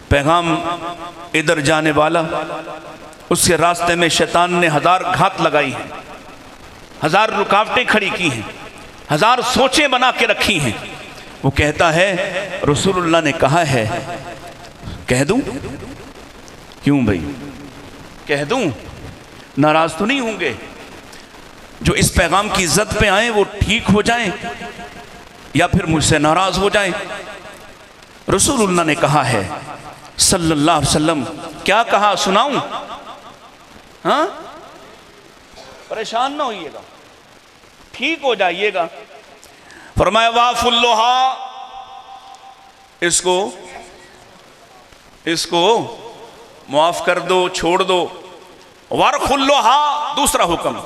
पैगाम इधर जाने वाला, उसके रास्ते में शैतान ने हजार घात लगाई हैं, हजार रुकावटें खड़ी की हैं, हजार सोचें बना के रखी हैं। वो कहता है रसूलुल्लाह ने कहा है, कह दूं? क्यों भाई कह दूं? नाराज तो नहीं होंगे? जो इस पैगाम की इज्जत पे आए वो ठीक हो जाएं या फिर मुझसे नाराज हो जाएं। रसूलुल्लाह ने कहा है सल्लल्लाहु अलैहि वसल्लम, क्या कहा सुनाऊं? हाँ, परेशान ना होइएगा, ठीक हो जाइएगा। फरमाया वाफुल्लोहा, इसको मुआफ कर दो, छोड़ दो। वरखुल्लोहा, दूसरा हुक्म,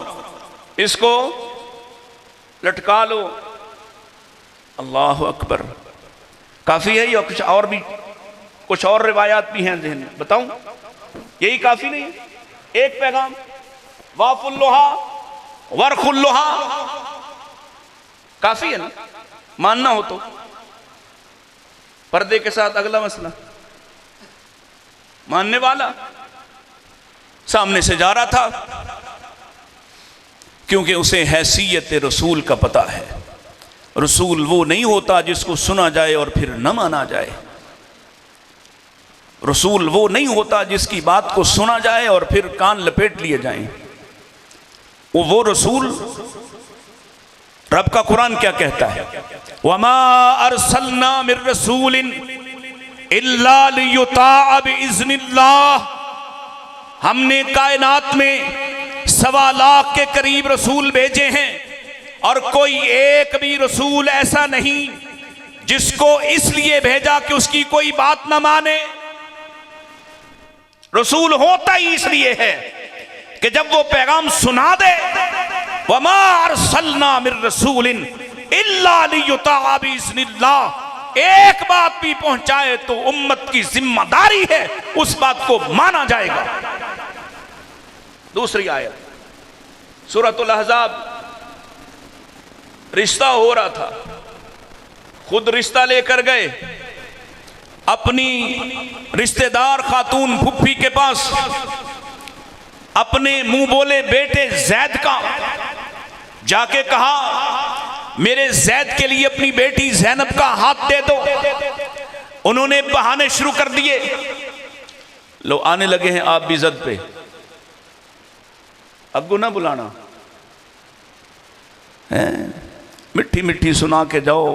इसको लटका लो। अल्लाह अकबर। काफी है या कुछ और भी, कुछ और रिवायात भी हैं ज़हन में, बताऊं? यही काफी नहीं है? एक पैगाम, वाफुल्लोहा वरखुल्लोहा, काफी है ना? मानना हो तो। पर्दे के साथ अगला मसला, मानने वाला सामने से जा रहा था, क्योंकि उसे हैसियत रसूल का पता है। रसूल वो नहीं होता जिसको सुना जाए और फिर न माना जाए। रसूल वो नहीं होता जिसकी बात को सुना जाए और फिर कान लपेट लिए जाएं। वो रसूल, रब का कुरान क्या कहता है? वमा अरसलना मिर रसूलिन इल्ला लियुताअ बिइज़्निल्लाह। हमने कायनात में 1.25 लाख के करीब रसूल भेजे हैं, और कोई एक भी रसूल ऐसा नहीं जिसको इसलिए भेजा कि उसकी कोई बात ना माने। रसूल होता ही इसलिए है कि जब वो पैगाम सुना दे, वमा अरसलना मिर रसूलिन इल्ला लियुताअ बिइज़्निल्लाह, एक बात भी पहुंचाए तो उम्मत की जिम्मेदारी है उस बात को माना जाएगा। दूसरी आयत सूरतुल अहज़ाब, रिश्ता हो रहा था, खुद रिश्ता लेकर गए अपनी रिश्तेदार खातून फुफ्फी के पास, अपने मुंह बोले बेटे जैद का, जाके कहा मेरे जैद के लिए अपनी बेटी ज़ैनब का हाथ दे दो। उन्होंने बहाने शुरू कर दिए। लो आने लगे हैं आप भी जद पे, अग्गू ना बुलाना है, मिट्टी मिट्टी सुना के जाओ,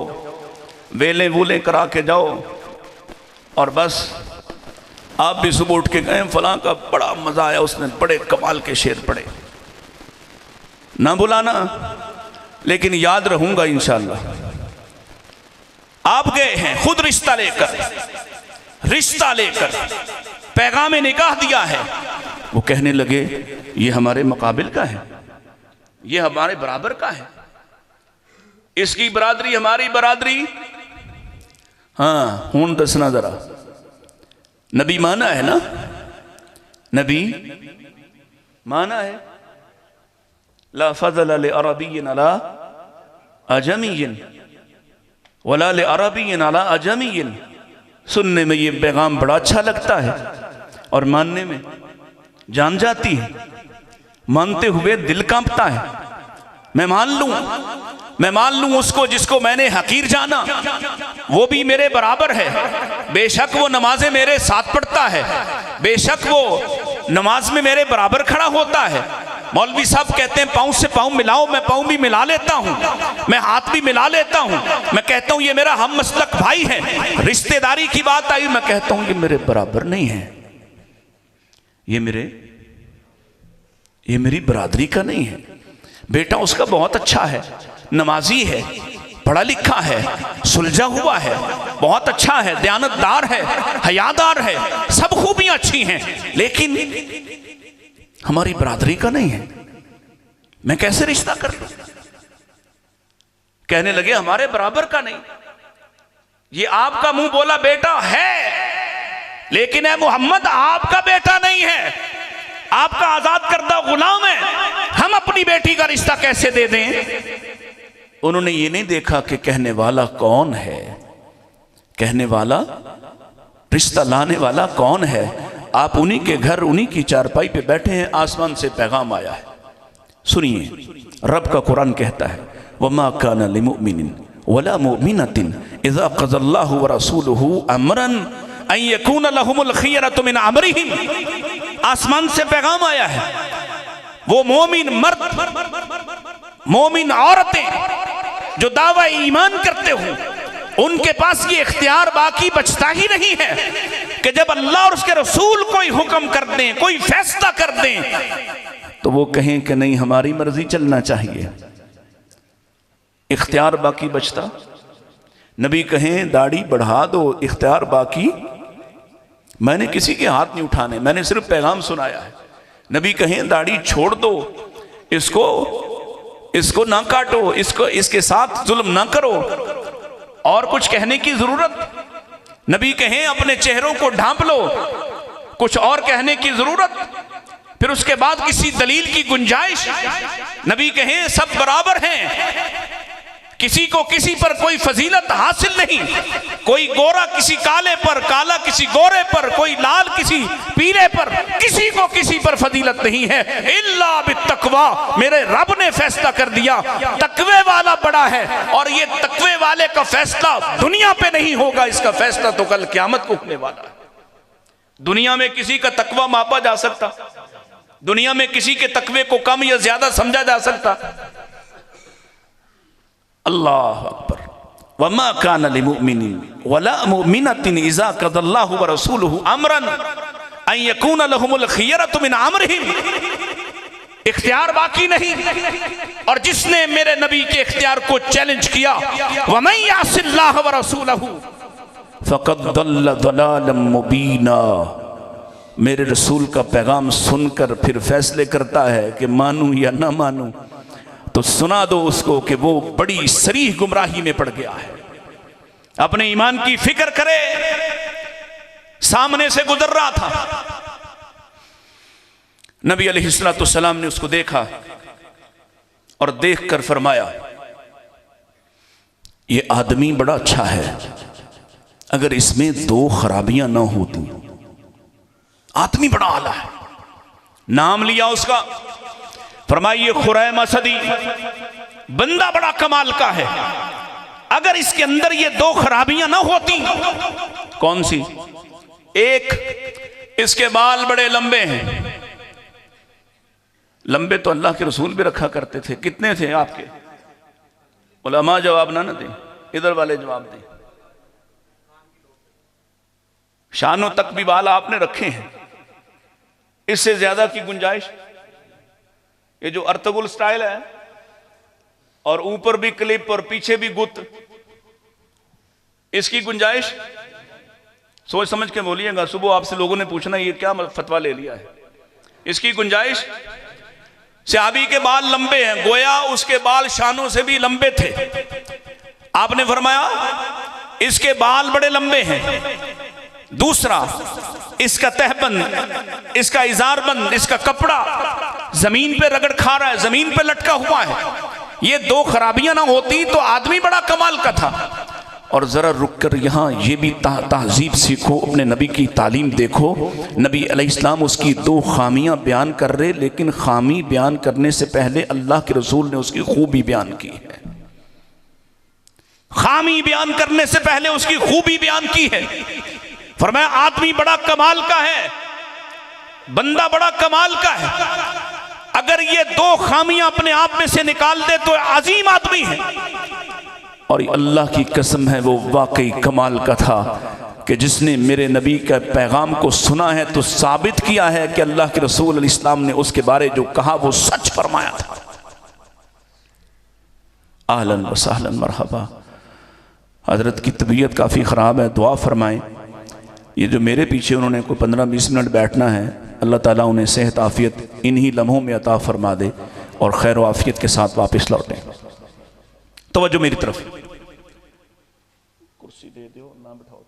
वेले वूले करा के जाओ, और बस आप भी सुबह उठ के गए फलां का बड़ा मजा आया, उसने बड़े कमाल के शेर पढ़े। ना बुलाना, लेकिन याद रहूंगा इंशाअल्लाह। आप गए हैं खुद रिश्ता लेकर पैगाम निकाह दिया है। वो कहने लगे ये हमारे मुकाबिल का है, ये हमारे बराबर का है, इसकी बरादरी हमारी बरादरी। हाँ हूं दसना जरा, नबी माना है ना? नबी माना है, ला फज़ल ले अरबिय्यिन अला अजमिय्यिन वला ले अरबिय्यिन अला अजमिय्यिन। सुनने में ये पैगाम बड़ा अच्छा लगता है और मानने में जान जाती है, मानते हुए दिल कांपता है। मैं मान लूं उसको जिसको मैंने हकीर जाना, वो भी मेरे बराबर है। बेशक वो नमाजें मेरे साथ पढ़ता है, बेशक वो नमाज में मेरे बराबर खड़ा होता है। मौलवी साहब कहते हैं पाँव से पाँव मिलाओ, मैं पाँव भी मिला लेता हूँ, मैं हाथ भी मिला लेता हूँ। मैं कहता हूँ ये मेरा हम मसलक भाई है। रिश्तेदारी की बात आई, मैं कहता हूँ ये मेरे बराबर नहीं है, ये मेरी बरादरी का नहीं है। बेटा उसका बहुत अच्छा है, नमाजी है, पढ़ा लिखा है, सुलझा हुआ है, बहुत अच्छा है, दयानतदार है, हयादार है, सब खूबियां अच्छी हैं, लेकिन हमारी बरादरी का नहीं है। मैं कैसे रिश्ता कर लूं? कहने लगे हमारे बराबर का नहीं। ये आपका मुंह बोला बेटा है, लेकिन है मोहम्मद आपका बेटा नहीं है, आपका आजाद करदा गुलाम है। हम अपनी बेटी का रिश्ता कैसे दे दें? उन्होंने ये नहीं देखा कि कहने वाला कौन है, कहने वाला, रिश्ता लाने वाला कौन है। आप उन्हीं के घर, उन्हीं की चारपाई पे बैठे हैं, आसमान से पैगाम आया है। सुनिए, रब का कुरान कहता है वमा काना लिमुमिनिन वला मुमिनतिन इज़ा क़ज़ल्लाहु व रसूलुहु अमरन अन यकूना लहुमुल खियरतु मिन अमरिहिम। आसमान से पैगाम आया है। वो मोमिन मर्द, मोमिन औरतें जो दावा ईमान करते हो, उनके पास ये इख्तियार बाकी बचता ही नहीं है कि जब अल्लाह और उसके रसूल कोई हुक्म कर दें, कोई फैसला कर दें, तो वो कहें कि नहीं हमारी मर्जी चलना चाहिए। इख्तियार बाकी बचता। नबी कहें दाढ़ी बढ़ा दो, इख्तियार बाकी। मैंने किसी के हाथ नहीं उठाने, मैंने सिर्फ पैगाम सुनाया है। नबी कहें दाढ़ी छोड़ दो, इसको ना काटो, इसके साथ जुल्म ना करो, और कुछ कहने की जरूरत। नबी कहें अपने चेहरों को ढांप लो, कुछ और कहने की जरूरत। फिर उसके बाद किसी दलील की गुंजाइश। नबी कहें सब बराबर हैं, किसी को किसी पर कोई फजीलत हासिल नहीं। कोई गोरा किसी काले पर, काला किसी गोरे पर, कोई लाल किसी पीले पर, किसी को किसी पर फजीलत नहीं है इल्ला बित्तक़वा। मेरे रब ने फैसला कर दिया, तकवे वाला बड़ा है, और ये तकवे वाले का फैसला दुनिया पे नहीं होगा, इसका फैसला तो कल क़यामत को होने वाला है। दुनिया में किसी का तकवा मापा जा सकता? दुनिया में किसी के तकवे को कम या ज्यादा समझा जा सकता? अल्लाह अकबर। वमा कान लिमुमिनिन वला मुमिनतिन इज़ा क़ज़ल्लाहु व रसूलुहु अमरन अन यकून लहुमुल खियरतु मिन अमरिहिम। इख्तियार बाकी नहीं। और जिसने मेरे नबी के इख्तियार को चैलेंज किया, वमन यासिल्लाह व रसूलहु फ़क़द दल्ल दलालन मुबीना। मेरे रसूल का पैगाम सुनकर फिर फैसले करता है कि मानूं या ना मानूं, तो सुना दो उसको कि वो बड़ी सरीह गुमराही में पड़ गया है। अपने ईमान की फिक्र करे। सामने से गुजर रहा था, नबी अलैहिस्सलाम ने उसको देखा और देखकर फरमाया, ये आदमी बड़ा अच्छा है, अगर इसमें दो खराबियां ना होती। आदमी बड़ा आला है। नाम लिया उसका, फरमाइए खुरैम असदी, बंदा बड़ा कमाल का है, अगर इसके अंदर ये दो खराबियां ना होती। कौन सी? एक, इसके बाल बड़े लंबे हैं। लंबे तो अल्लाह के रसूल भी रखा करते थे। कितने थे आपके? उलमा जवाब ना दें, इधर वाले जवाब दें। शानों तक भी बाल आपने रखे हैं, इससे ज्यादा की गुंजाइश? ये जो अर्तगुल स्टाइल है, और ऊपर भी क्लिप और पीछे भी गुत, इसकी गुंजाइश? सोच समझ के बोलिएगा। सुबह आपसे लोगों ने पूछना ये क्या फतवा ले लिया है। इसकी गुंजाइश? सहाबी के बाल लंबे हैं, गोया उसके बाल शानों से भी लंबे थे। आपने फरमाया इसके बाल बड़े लंबे हैं। दूसरा, इसका तहबंद, इसका इजारबंद, इसका कपड़ा जमीन पे रगड़ खा रहा है, जमीन पे लटका हुआ है। ये दो खराबियां ना होती तो आदमी बड़ा कमाल का था। और जरा रुककर यहाँ ये भी तहजीब सीखो, अपने नबी की तालीम देखो। नबी अलैहिस्सलाम उसकी दो खामियां बयान कर रहे, लेकिन खामी बयान करने से पहले अल्लाह के रसूल ने उसकी खूबी बयान की है। खामी बयान करने से पहले उसकी खूबी बयान की है। फरमाया आदमी बड़ा कमाल का है, बंदा बड़ा कमाल का है, अगर ये दो खामियां अपने आप में से निकाल दे तो अजीम आदमी है। और अल्लाह की कसम है, वो वाकई कमाल का था कि जिसने मेरे नबी के पैगाम को सुना है तो साबित किया है कि अल्लाह के रसूल अलैहि सलाम ने उसके बारे जो कहा वो सच फरमाया था। आहलन व सहलन मरहबा। हजरत की तबीयत काफ़ी ख़राब है, दुआ फरमाएं। ये जो मेरे पीछे उन्होंने कोई 15-20 मिनट बैठना है, अल्लाह ताला उन्हें सेहत आफियत इन्हीं लम्हों में अता फरमा दे और खैर आफियत के साथ वापस लौटें। तवज्जो मेरी तरफ। कुर्सी दे दो, ना बिठाओ,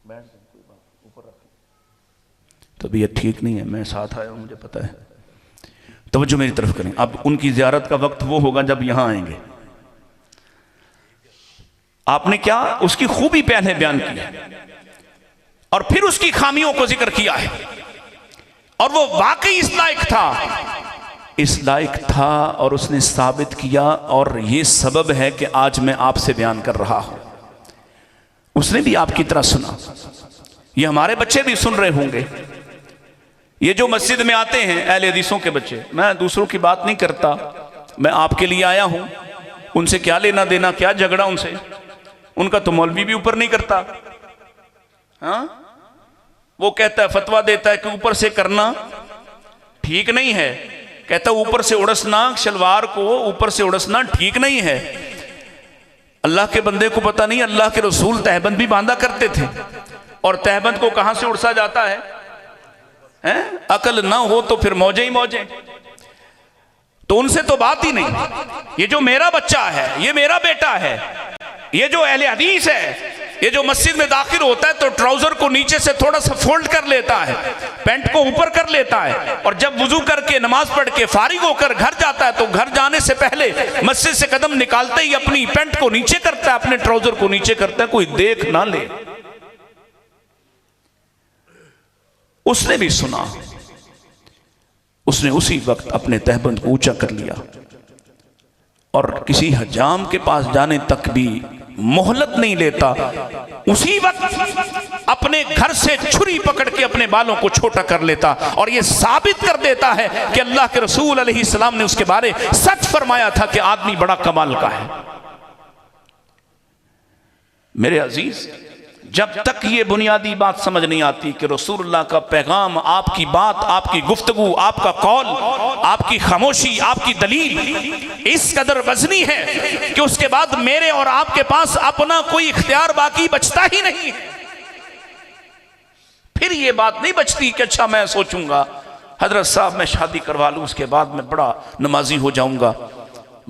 बैठ जाओ, कोई बात ऊपर रख। तबीयत ठीक नहीं है, मैं साथ आया हूँ, मुझे पता है। तवज्जो मेरी तरफ करें। अब उनकी ज़ियारत का वक्त वो होगा जब यहाँ आएंगे। आपने क्या उसकी खूबी पहले बयान की है और फिर उसकी खामियों को जिक्र किया है, और वो वाकई इस लायक था और उसने साबित किया, और ये सबब है कि आज मैं आपसे बयान कर रहा हूं। उसने भी आपकी तरह सुना, ये हमारे बच्चे भी सुन रहे होंगे। ये जो मस्जिद में आते हैं अहले हदीसों के बच्चे, मैं दूसरों की बात नहीं करता, मैं आपके लिए आया हूं। उनसे क्या लेना देना, क्या झगड़ा उनसे, उनका तो मौलवी भी ऊपर नहीं करता। हाँ, वो कहता है, फतवा देता है कि ऊपर से करना ठीक नहीं है, कहता ऊपर से उड़सना, शलवार को ऊपर से उड़सना ठीक नहीं है। अल्लाह के बंदे को पता नहीं, अल्लाह के रसूल तहबंद भी बांधा करते थे, और तहबंद को कहां से उड़सा जाता है? अकल ना हो तो फिर मौजे ही मौजे। तो उनसे तो बात ही नहीं। ये जो मेरा बच्चा है, ये मेरा बेटा है, ये जो अहले हदीस है, ये जो मस्जिद में दाखिल होता है तो ट्राउजर को नीचे से थोड़ा सा फोल्ड कर लेता है, पैंट को ऊपर कर लेता है, और जब वुजू करके नमाज पढ़ के फारिग होकर घर जाता है तो घर जाने से पहले मस्जिद से कदम निकालते ही अपनी पैंट को नीचे करता है, अपने ट्राउजर को नीचे करता है, कोई देख ना ले। उसने भी सुना, उसने उसी वक्त अपने तहबंद को ऊंचा कर लिया और किसी हजाम के पास जाने तक भी मोहलत नहीं लेता। उसी वक्त अपने घर से छुरी पकड़ के अपने बालों को छोटा कर लेता, और यह साबित कर देता है कि अल्लाह के रसूल अलैहिस्सलाम ने उसके बारे सच फरमाया था कि आदमी बड़ा कमाल का है। मेरे अजीज, जब तक ये बुनियादी बात समझ नहीं आती कि रसूलुल्लाह का पैगाम, आपकी बात, आपकी गुफ्तगू, आपका कौल, आपकी खामोशी, आपकी दलील इस कदर वजनी है कि उसके बाद मेरे और आपके पास अपना कोई इख्तियार बाकी बचता ही नहीं है। फिर ये बात नहीं बचती कि अच्छा मैं सोचूंगा हजरत साहब मैं शादी करवा लूं, उसके बाद मैं बड़ा नमाजी हो जाऊंगा,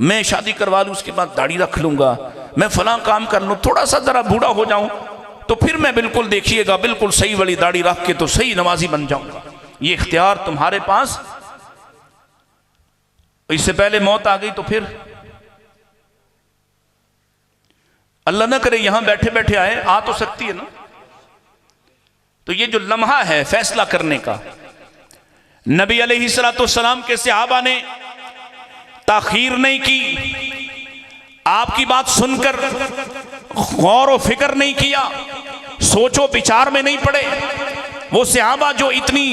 मैं शादी करवा लूं, उसके बाद दाढ़ी रख लूंगा, मैं फलां काम कर लूं, थोड़ा सा जरा बूढ़ा हो जाऊं तो फिर मैं बिल्कुल देखिएगा बिल्कुल सही वाली दाढ़ी रख के तो सही नमाजी बन जाऊंगा। ये इख्तियार तुम्हारे पास, इससे पहले मौत आ गई तो फिर अल्लाह ना करे यहां बैठे बैठे आए, आ तो सकती है ना। तो ये जो लम्हा है फैसला करने का, नबी अलैहिस्सलाम के सहाबा ने ताखीर नहीं की, आपकी बात सुनकर गौर व फिक्र नहीं किया, सोचो विचार में नहीं पड़े। वो सहाबा जो इतनी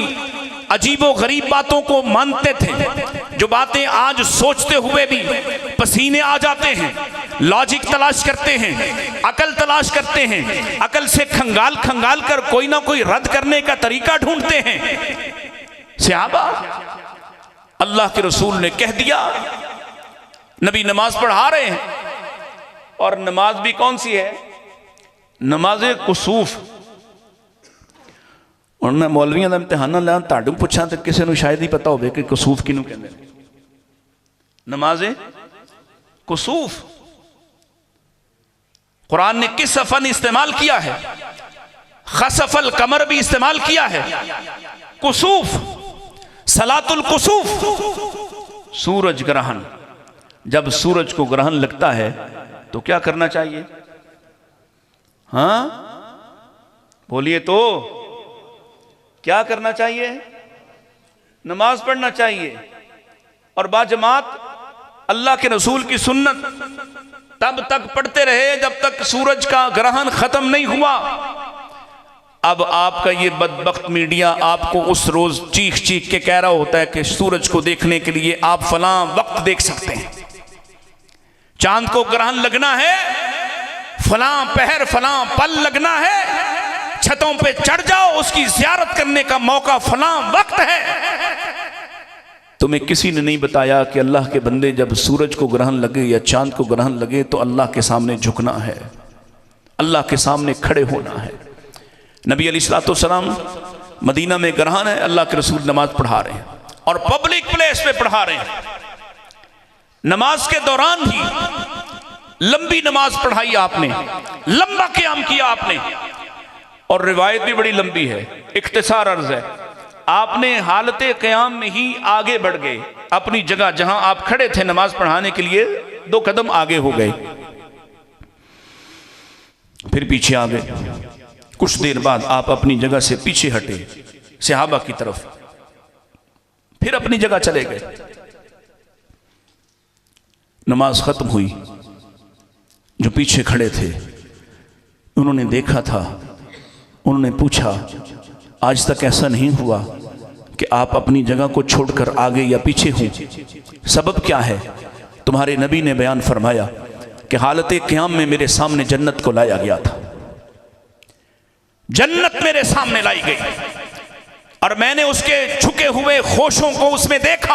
अजीबो गरीब बातों को मानते थे, जो बातें आज सोचते हुए भी पसीने आ जाते हैं, लॉजिक तलाश करते हैं, अकल तलाश करते हैं, अकल से खंगाल खंगाल कर कोई ना कोई रद्द करने का तरीका ढूंढते हैं। सहाबा, अल्लाह के रसूल ने कह दिया, नबी नमाज पढ़ा रहे हैं, और नमाज भी कौन सी है? नमाज कुसूफ। और मैं मौलवियों का इम्तिहान लिया, ताड़ू पूछा तो किसी को शायद ही पता हो कि कुसूफ किनू कहते हैं। नमाज कुसूफ कुरान ने किस फन इस्तेमाल किया है? खसफल कमर भी इस्तेमाल किया है। कुसूफ, सलातुल कुसूफ, सूरज ग्रहण। जब सूरज को ग्रहण लगता है तो क्या करना चाहिए? हाँ बोलिए तो, क्या करना चाहिए? नमाज पढ़ना चाहिए, और बाजमात अल्लाह के रसूल की सुन्नत तब तक पढ़ते रहे जब तक सूरज का ग्रहण खत्म नहीं हुआ। अब आपका ये बदबख्त मीडिया आपको उस रोज चीख चीख के कह रहा होता है कि सूरज को देखने के लिए आप फलां वक्त देख सकते हैं, चांद को ग्रहण लगना है, फलां पहर फलां पल लगना है, छतों पे चढ़ जाओ, उसकी ज़ियारत करने का मौका फलां वक्त है। तुम्हें किसी ने नहीं बताया कि अल्लाह के बंदे जब सूरज को ग्रहण लगे या चांद को ग्रहण लगे तो अल्लाह के सामने झुकना है, अल्लाह के सामने खड़े होना है। नबी अलैहिस्सलाम मदीना में ग्रहण है, अल्लाह के रसूल नमाज पढ़ा रहे हैं और पब्लिक प्लेस पे पढ़ा रहे हैं। नमाज के दौरान ही लंबी नमाज पढ़ाई आपने, लंबा क़याम किया आपने, और रिवायत भी बड़ी लंबी है, इख्तिसार अर्ज है। आपने हालते क़याम में ही आगे बढ़ गए, अपनी जगह जहां आप खड़े थे नमाज पढ़ाने के लिए 2 कदम आगे हो गए, फिर पीछे आ गए। कुछ देर बाद आप अपनी जगह से पीछे हटे सहाबा की तरफ, फिर अपनी जगह चले गए। नमाज खत्म हुई, जो पीछे खड़े थे उन्होंने देखा था, उन्होंने पूछा, आज तक ऐसा नहीं हुआ कि आप अपनी जगह को छोड़कर आगे या पीछे हो, सबब क्या है? तुम्हारे नबी ने बयान फरमाया कि हालते क़याम में मेरे सामने जन्नत को लाया गया था, जन्नत मेरे सामने लाई गई, और मैंने उसके झुके हुए खोशों को उसमें देखा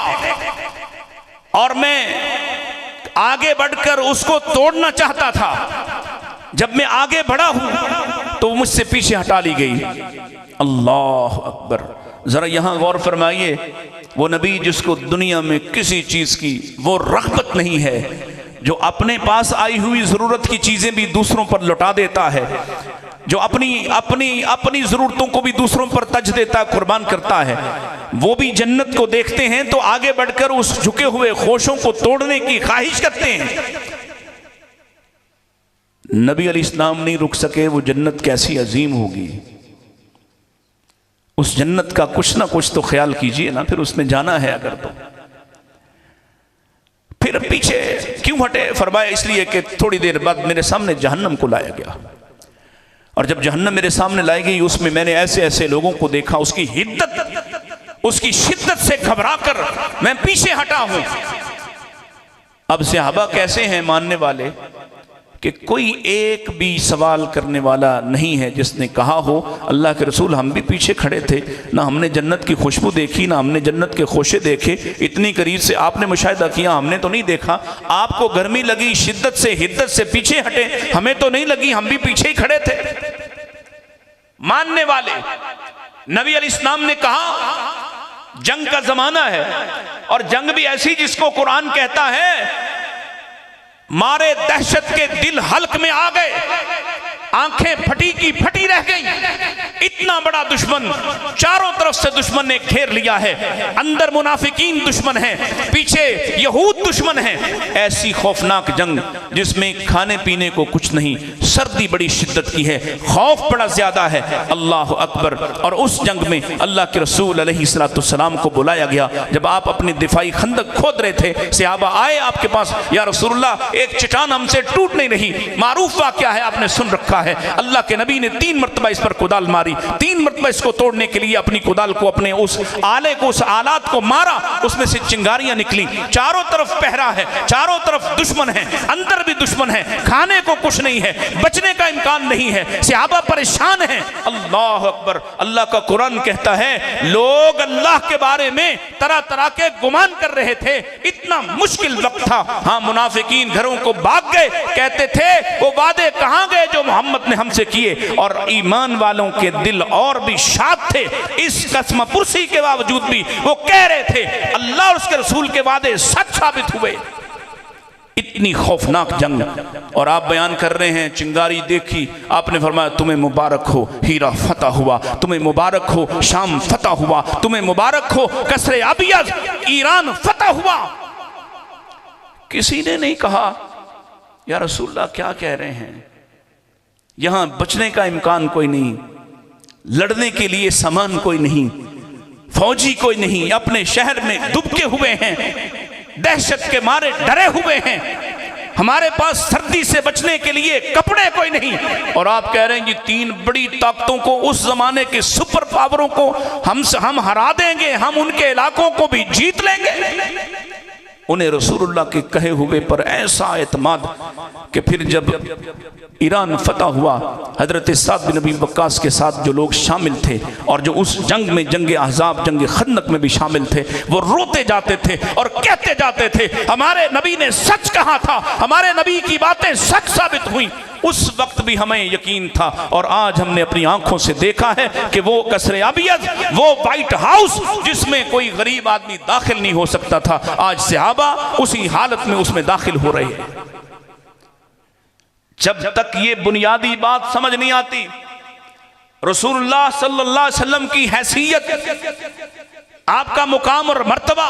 और मैं आगे बढ़कर उसको तोड़ना चाहता था। जब मैं आगे बढ़ा हूं तो मुझसे पीछे हटा ली गई। अल्लाह अकबर। जरा यहां गौर फरमाइए, वो नबी जिसको दुनिया में किसी चीज की वो रग़बत नहीं है, जो अपने पास आई हुई जरूरत की चीजें भी दूसरों पर लौटा देता है, जो अपनी जरूरतों को भी दूसरों पर तज देता, कुर्बान करता है, वो भी जन्नत को देखते हैं तो आगे बढ़कर उस झुके हुए खोशों को तोड़ने की ख्वाहिश करते हैं। नबी अलैहिस्सलाम नहीं रुक सके, वो जन्नत कैसी अजीम होगी। उस जन्नत का कुछ ना कुछ तो ख्याल कीजिए ना, फिर उसमें जाना है अगर तो। फिर पीछे क्यों हटे? फरमाया इसलिए कि थोड़ी देर बाद मेरे सामने जहन्नम को लाया गया, और जब जहन्नम मेरे सामने लाई गई उसमें मैंने ऐसे ऐसे लोगों को देखा, उसकी शिद्दत से घबराकर मैं पीछे हटा हूं। अब सहाबा कैसे हैं मानने वाले कि कोई एक भी सवाल करने वाला नहीं है जिसने कहा हो अल्लाह के रसूल हम भी पीछे खड़े थे, ना हमने जन्नत की खुशबू देखी, ना हमने जन्नत के खोशे देखे, इतनी करीब से आपने मुशाहिदा किया, हमने तो नहीं देखा। आपको गर्मी लगी, शिद्दत से हिद्दत से पीछे हटे, हमें तो नहीं लगी, हम भी पीछे ही खड़े थे। मानने वाले नबी अलैहिस्सलाम ने कहा जंग का जमाना है, और जंग भी ऐसी जिसको कुरान कहता है मारे दहशत के दिल हल्क में आ गए, आंखें फटी की फटी रह गई। इतना बड़ा दुश्मन, चारों तरफ से दुश्मन ने घेर लिया है, अंदर मुनाफिकीन दुश्मन है, पीछे यहूद दुश्मन है। ऐसी खौफनाक जंग जिसमें खाने पीने को कुछ नहीं, सर्दी बड़ी शिद्दत की है, खौफ बड़ा ज्यादा है। अल्लाह अकबर। और उस जंग में अल्लाह के रसूल अलैहिस्सलाम को बुलाया गया। जब आप अपनी दिफाई खंदक खोद रहे थे, सहाबा आए आपके पास, या रसूलुल्लाह एक चट्टान हमसे टूट नहीं रही। मारूफ वाक़या है, आपने सुन रखा है, अल्लाह के नबी ने 3 मरतबा इस पर कुदाल मारी, 3 मरतबा इसको तोड़ने के लिए अपनी कुदाल को, अपने उस आले को, उस आलात को मारा, उसमें से चिंगारियां निकली। चारों तरफ पहरा है, चारों तरफ दुश्मन है, अंदर भी दुश्मन है, खाने को कुछ नहीं है, बचने का इम्कान नहीं है, सहाबा परेशान है। अल्लाह अकबर। अल्लाह का कुरान कहता है लोग अल्लाह के बारे में तरह तरह के गुमान कर रहे थे, इतना मुश्किल वक्त था। हाँ, मुनाफिकीन घरों को भाग गए, कहते थे वो वादे कहां गए जो मोहम्मद ने हमसे किए, और ईमान वालों के दिल और भी शाद थे। इस कसम पुरसी के बावजूद भी वो कह रहे थे अल्लाह और उसके रसूल के वादे सच साबित हुए। इतनी खौफनाक जंग, और आप बयान कर रहे हैं चिंगारी देखी, आपने फरमाया तुम्हें मुबारक हो हीरा फतह हुआ, तुम्हें मुबारक हो शाम फतह हुआ, तुम्हें मुबारक हो कसरे अबियज ईरान फतह हुआ। किसी ने नहीं कहा या रसूलल्लाह क्या कह रहे हैं, यहां बचने का इम्कान कोई नहीं, लड़ने के लिए सामान कोई नहीं, फौजी कोई नहीं, अपने शहर में दुबके हुए हैं, दहशत के मारे डरे हुए हैं, हमारे पास सर्दी से बचने के लिए कपड़े कोई नहीं, और आप कह रहे हैं कि 3 बड़ी ताकतों को, उस जमाने के सुपर पावरों को हम हरा देंगे, हम उनके इलाकों को भी जीत लेंगे। उन्हें रसूलुल्लाह के कहे हुए पर ऐसा एतमाद कि फिर जब ईरान फतह हुआ, हजरत साद बिन नबी वक्कास के साथ जो लोग शामिल थे और जो उस जंग में, जंग अहज़ाब, जंग खंदक में भी शामिल थे, वो रोते जाते थे और कहते जाते थे हमारे नबी ने सच कहा था, हमारे नबी की बातें सच साबित हुई। उस वक्त भी हमें यकीन था, और आज हमने अपनी आंखों से देखा है कि वो कसरे अबियज, वो व्हाइट हाउस जिसमें कोई गरीब आदमी दाखिल नहीं हो सकता था, आज सहाबा उसी हालत में उसमें दाखिल हो रहे हैं। जब तक ये बुनियादी बात समझ नहीं आती, रसूलुल्लाह सल्लल्लाहु अलैहि वसल्लम की हैसियत, आपका मुकाम और मर्तबा,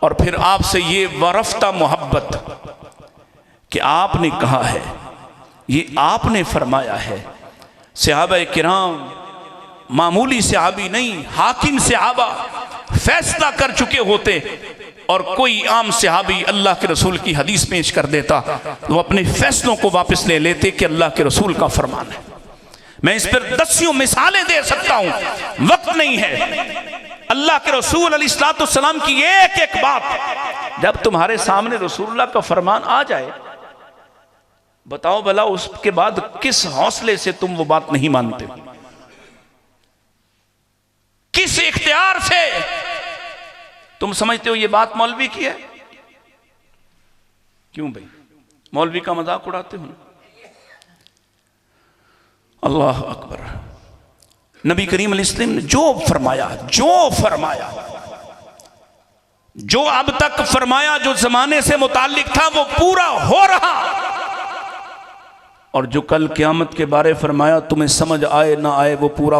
और फिर आपसे ये वरफ्ता मोहब्बत कि आपने कहा है, ये आपने फरमाया है। सहाबा किराम मामूली सहाबी नहीं, हाकिम सहाबा फैसला कर चुके होते, और कोई आम सहाबी अल्लाह के रसूल की हदीस पेश कर देता तो अपने फैसलों को वापस ले लेते कि अल्लाह के रसूल का फरमान है। मैं इस पर दसियों मिसालें दे सकता हूं, वक्त नहीं है। अल्लाह के रसूल अलैहिस्सलाम की एक एक बात जब तुम्हारे सामने रसूलुल्लाह का फरमान आ जाए, बताओ भला उसके बाद किस हौसले से तुम वो बात नहीं मानते। प्यार से। तुम समझते हो ये बात मौलवी की है? क्यों भाई, मौलवी का मजाक उड़ाते हो? अल्लाह अकबर। नबी करीम अलैहिस्सलाम ने जो फरमाया, जो अब तक फरमाया, जो जमाने से मुताल्लिक था, वो पूरा हो रहा। और जो कल क़यामत के बारे फरमाया, तुम्हें समझ आए ना आए, वो पूरा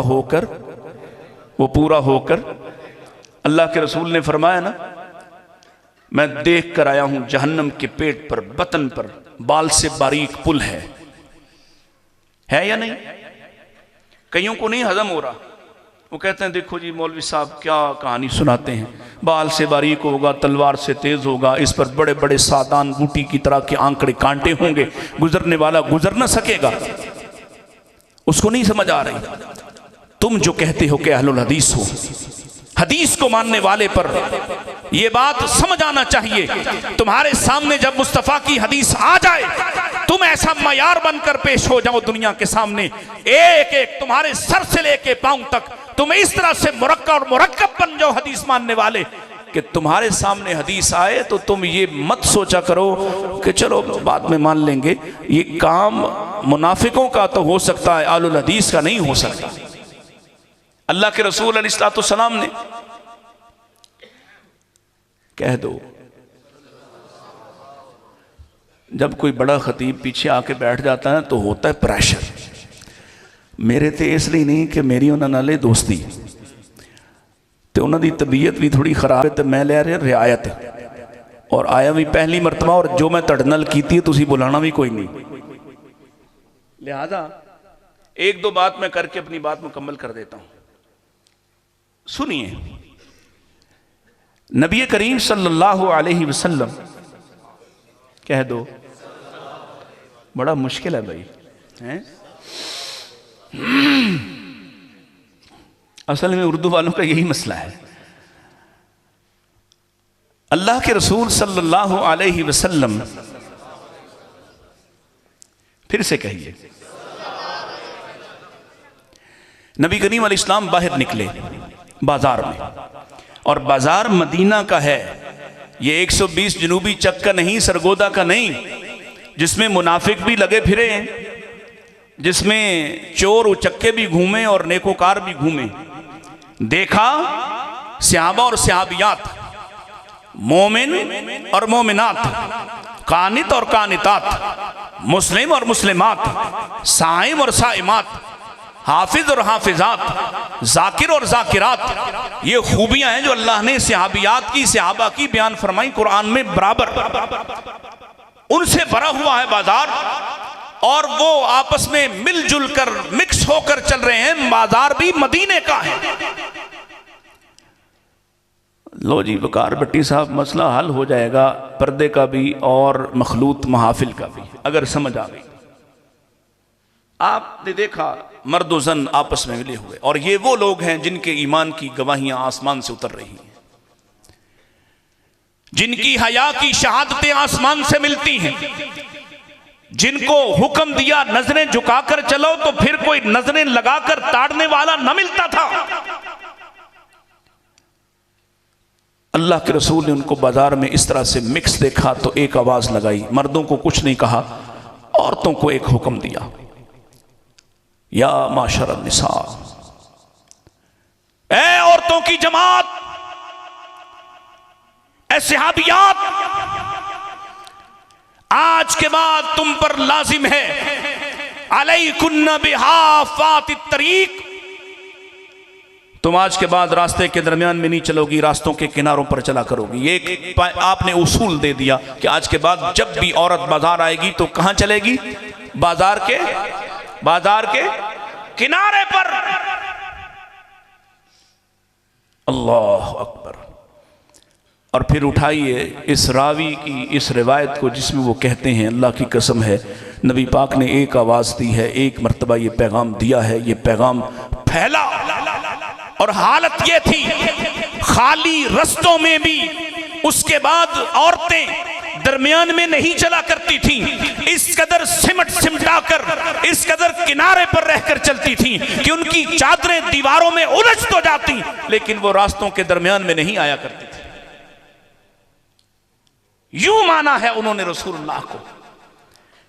होकर अल्लाह के रसूल ने फरमाया ना, मैं देख कर आया हूं जहन्नम के पेट पर, बतन पर बाल से बारीक पुल है या नहीं? कईयों को नहीं हजम हो रहा। वो कहते हैं देखो जी मौलवी साहब क्या कहानी सुनाते हैं, बाल से बारीक होगा, तलवार से तेज होगा, इस पर बड़े बड़े सादान बूटी की तरह के आंकड़े कांटे होंगे, गुजरने वाला गुजर ना सकेगा। उसको नहीं समझ आ रही। तुम जो कहते हो कि अहलुल हदीस हो, हदीस को मानने वाले पर यह बात समझ आना चाहिए। तुम्हारे सामने जब मुस्तफा की हदीस आ जाए, तुम ऐसा मयार बनकर पेश हो जाओ दुनिया के सामने, एक एक तुम्हारे सर से लेके पांव तक तुम इस तरह से मुरक्कब बन जाओ हदीस मानने वाले, कि तुम्हारे सामने हदीस आए तो तुम ये मत सोचा करो कि चलो बाद में मान लेंगे। ये काम मुनाफिकों का तो हो सकता है, अहलुल हदीस का नहीं हो सकता। अल्लाह के रसूल अलैहिस्सलाम ने कह दो, जब कोई बड़ा खतीब पीछे आके बैठ जाता है तो होता है प्रेशर। मेरे तो इसलिए नहीं कि मेरी उन्होंने नाले दोस्ती तो उन्होंने तबीयत भी थोड़ी खराब है, तो मैं ले रहा रियायत और आया भी पहली मरतबा, और जो मैं तड़ नाल कीती है तुसी बुलाना भी कोई नहीं। लिहाजा एक दो बात मैं करके अपनी बात मुकम्मल कर देता हूं। सुनिए, नबी करीम सल्लल्लाहु अलैहि वसल्लम, कह दो, बड़ा मुश्किल है भाई, हैं? असल में उर्दू वालों का यही मसला है। अल्लाह के रसूल सल्लल्लाहु अलैहि वसल्लम, फिर से कहिए, नबी करीम अलैहिस्सलाम बाहर निकले बाजार में, और बाजार मदीना का है, ये 120 जनूबी चक का नहीं, सरगोदा का नहीं, जिसमें मुनाफिक भी लगे फिरे, जिसमें चोर उचक्के भी घूमे और नेकोकार भी घूमे। देखा सहाबा और सहाबियात, मोमिन और मोमिनात, कानित और कानितात, मुस्लिम और मुस्लिमात, साइम और साइमात, हाफिज और हाफिजात, जाकिर और जाकिरात। ये खूबियां हैं जो अल्लाह ने सहाबियात की, सहाबा की बयान फरमाई कुरान में बराबर। उनसे भरा हुआ है बाजार, और वो आपस में मिलजुल कर मिक्स होकर चल रहे हैं। बाजार भी मदीने का है। लो जी वकार भट्टी साहब, मसला हल हो जाएगा, पर्दे का भी और मखलूत महाफिल का भी, अगर समझ आ गई। आपने देखा मर्द जन आपस में मिले हुए, और ये वो लोग हैं जिनके ईमान की गवाहियां आसमान से उतर रही हैं, जिनकी हया की शहादतें आसमान से मिलती हैं, जिनको हुक्म दिया नजरें झुकाकर चलो तो फिर कोई नजरें लगाकर ताड़ने वाला न मिलता था। अल्लाह के रसूल ने उनको बाजार में इस तरह से मिक्स देखा तो एक आवाज लगाई, मर्दों को कुछ नहीं कहा, औरतों को एक हुक्म दिया, या माशर निसा, ऐ औरतों की जमात, ऐ सहाबियात, आज के बाद तुम पर लाजिम है, अलैकुन्ना बिहाफातित तरीक, तुम आज के बाद रास्ते के दरमियान में नहीं चलोगी, रास्तों के किनारों पर चला करोगी। एक आपने उसूल दे दिया कि आज के बाद जब भी औरत बाजार आएगी तो कहां चलेगी? बाजार के किनारे पर। अल्लाह अकबर। और फिर उठाइए इस रावी की इस रिवायत को जिसमें वो कहते हैं, अल्लाह की कसम है नबी पाक ने एक आवाज़ दी है, एक मर्तबा ये पैगाम दिया है, ये पैगाम फैला, और हालत ये थी खाली रस्तों में भी उसके बाद औरतें दरमियान में नहीं चला करती थी। इस कदर सिमटा कर, इस कदर किनारे पर रहकर चलती थीं कि उनकी चादरें दीवारों में उलझ तो जाती, लेकिन वो रास्तों के दरमियान में नहीं आया करती थी। यूं माना है उन्होंने रसूलुल्लाह को,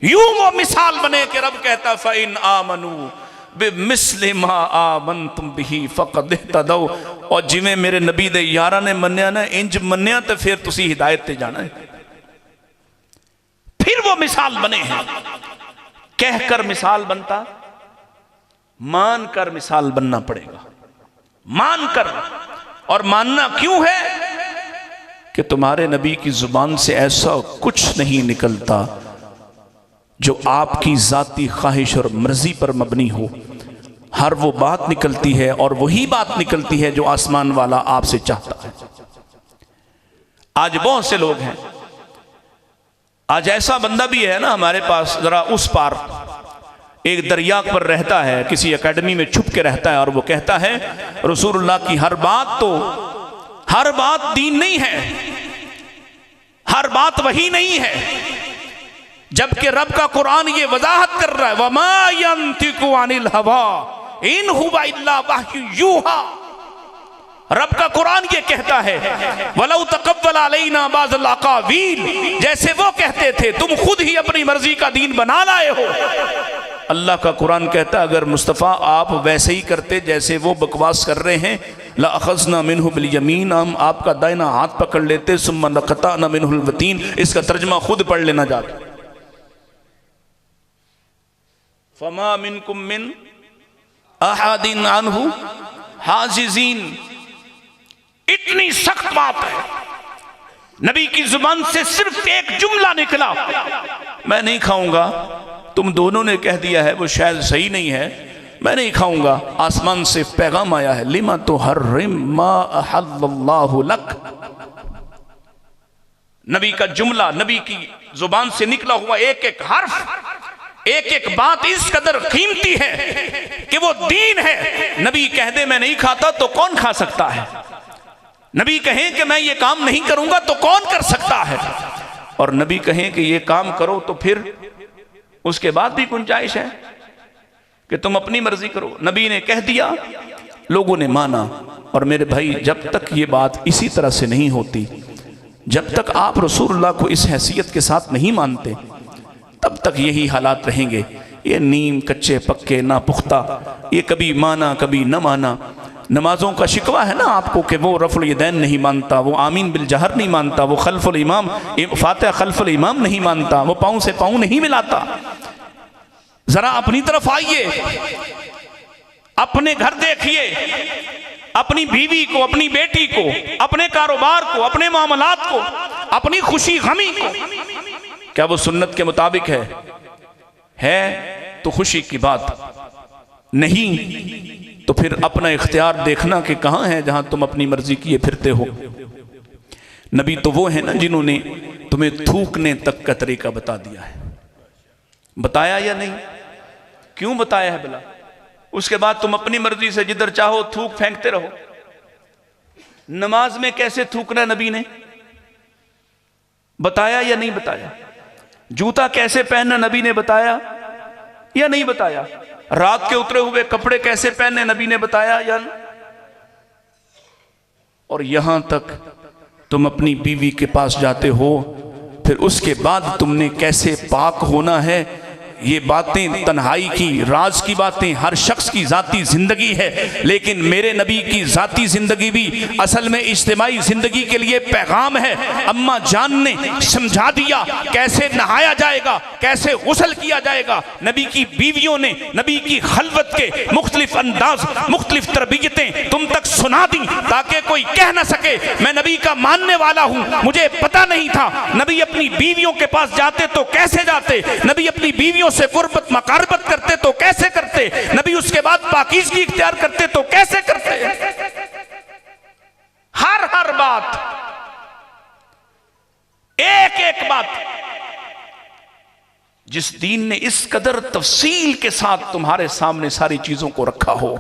यूं वो मिसाल बने कि रब कहता फ़इन आमनू बेमिस्ले मा आमनतुम बिही फ़क़द इहतदौ, और जिवें मेरे नबी दे यारां ने मन्निया ना इंज मन्निया तो फिर तुसी हिदायत ते जाना है। फिर वो मिसाल बने हैं। कहकर मिसाल बनता, मान कर मिसाल बनना पड़ेगा। मान कर, और मानना क्यों है कि तुम्हारे नबी की जुबान से ऐसा कुछ नहीं निकलता जो आपकी जाती ख्वाहिश और मर्जी पर मबनी हो। हर वो बात निकलती है और वही बात निकलती है जो आसमान वाला आपसे चाहता है। आज बहुत से लोग हैं, आज ऐसा बंदा भी है ना हमारे पास, जरा उस पार एक दरिया पर रहता है, किसी एकेडमी में छुप के रहता है, और वो कहता है रसूलुल्लाह की हर बात दीन नहीं है, हर बात वही नहीं है, जबकि रब का कुरान ये वजाहत कर रहा है वमा यंतिकु अनिल हवा इन हुवा इल्ला वह्यु यूहा। रब का कुरान ये कहता है वलौ तकव्वल अलैना बाज़ल अकावील, जैसे वो कहते थे तुम खुद ही अपनी मर्जी का दीन बना लाए हो। अल्लाह का कुरान कहता है अगर मुस्तफ़ा आप वैसे ही करते जैसे वो बकवास कर रहे हैं, ला अखज़ना मिन्हु बिल यमीन, हम आपका दाहिना हाथ पकड़ लेते, सुम्मा लक़तअना मिन्हुल वतीन। इसका तर्जुमा खुद पढ़ लेना जाके, फमा मिनकुम मिन अहादिन अन्हु हाजिजीन। इतनी सख्त बात है, नबी की जुबान से सिर्फ एक जुमला निकला, मैं नहीं खाऊंगा। तुम दोनों ने कह दिया है वो शायद सही नहीं है, मैं नहीं खाऊंगा। आसमान से पैगाम आया है लिमा तुहर्रिम मा अहल्लल्लाहु लक। नबी का जुमला, नबी की जुबान से निकला हुआ एक एक हर्फ, एक एक बात इस कदर कीमती है कि वो दीन है। नबी कह दे मैं नहीं खाता तो कौन खा सकता है? नबी कहें कि मैं ये काम नहीं करूंगा तो कौन कर सकता है? और नबी कहें कि ये काम करो तो फिर उसके बाद भी गुंजाइश है कि तुम अपनी मर्जी करो। नबी ने कह दिया, लोगों ने माना। और मेरे भाई, जब तक ये बात इसी तरह से नहीं होती, जब तक आप रसूलुल्लाह को इस हैसियत के साथ नहीं मानते, तब तक यही हालात रहेंगे। ये नीम कच्चे पक्के ना पुख्ता, ये कभी माना कभी न माना। नमाजों का शिकवा है ना आपको कि वो रफ़ुल यदैन नहीं मानता, वो आमीन बिल जहर नहीं मानता, वो खल्फुल इमाम फातिहा खल्फुल इमाम नहीं मानता, वो पाँव से पाँव नहीं मिलाता। जरा अपनी तरफ आइए, अपने घर देखिए, अपनी बीवी को, अपनी बेटी को, अपने कारोबार को, अपने मामलात को, अपनी खुशी गमी को, क्या वो सुन्नत के मुताबिक है तो खुशी की बात, नहीं तो फिर अपना इख्तियार देखना कि कहाँ है जहां तुम अपनी मर्जी किए फिरते हो। नबी तो वो है ना जिन्होंने तुम्हें थूकने तक का तरीका बता दिया है। बताया या नहीं? क्यों बताया है भला? उसके बाद तुम अपनी मर्जी से जिधर चाहो थूक फेंकते रहो। नमाज में कैसे थूकना नबी ने बताया या नहीं बताया? जूता कैसे पहनना नबी ने बताया या नहीं बताया? रात के उतरे हुए कपड़े कैसे पहनने नबी ने बताया या नहीं? और यहां तक तुम अपनी बीवी के पास जाते हो, फिर उसके बाद तुमने कैसे पाक होना है, ये बातें तन्हाई की, राज की बातें हर शख्स की जाती जिंदगी है। लेकिन मेरे नबी की जाती जिंदगी भी असल में इज्तिमाई जिंदगी के लिए पैगाम है। अम्मा जान ने समझा दिया कैसे नहाया जाएगा, कैसे गुस्ल किया जाएगा। नबी की बीवियों ने नबी की खलवत के मुख्तलिफ अंदाज, मुख्तलिफ तरबियतें तुम तक सुना दी, ताकि कोई कह ना सके मैं नबी का मानने वाला हूं, मुझे पता नहीं था। नबी अपनी बीवियों के पास जाते तो कैसे जाते, नबी अपनी बीवियों से कुर्बत मकारबत करते तो कैसे करते, नबी उसके बाद पाकीज़गी इख्तियार करते तो कैसे करते। हर बात, एक एक बात, जिस दीन ने इस कदर तफसील के साथ तुम्हारे सामने सारी चीजों को रखा हो,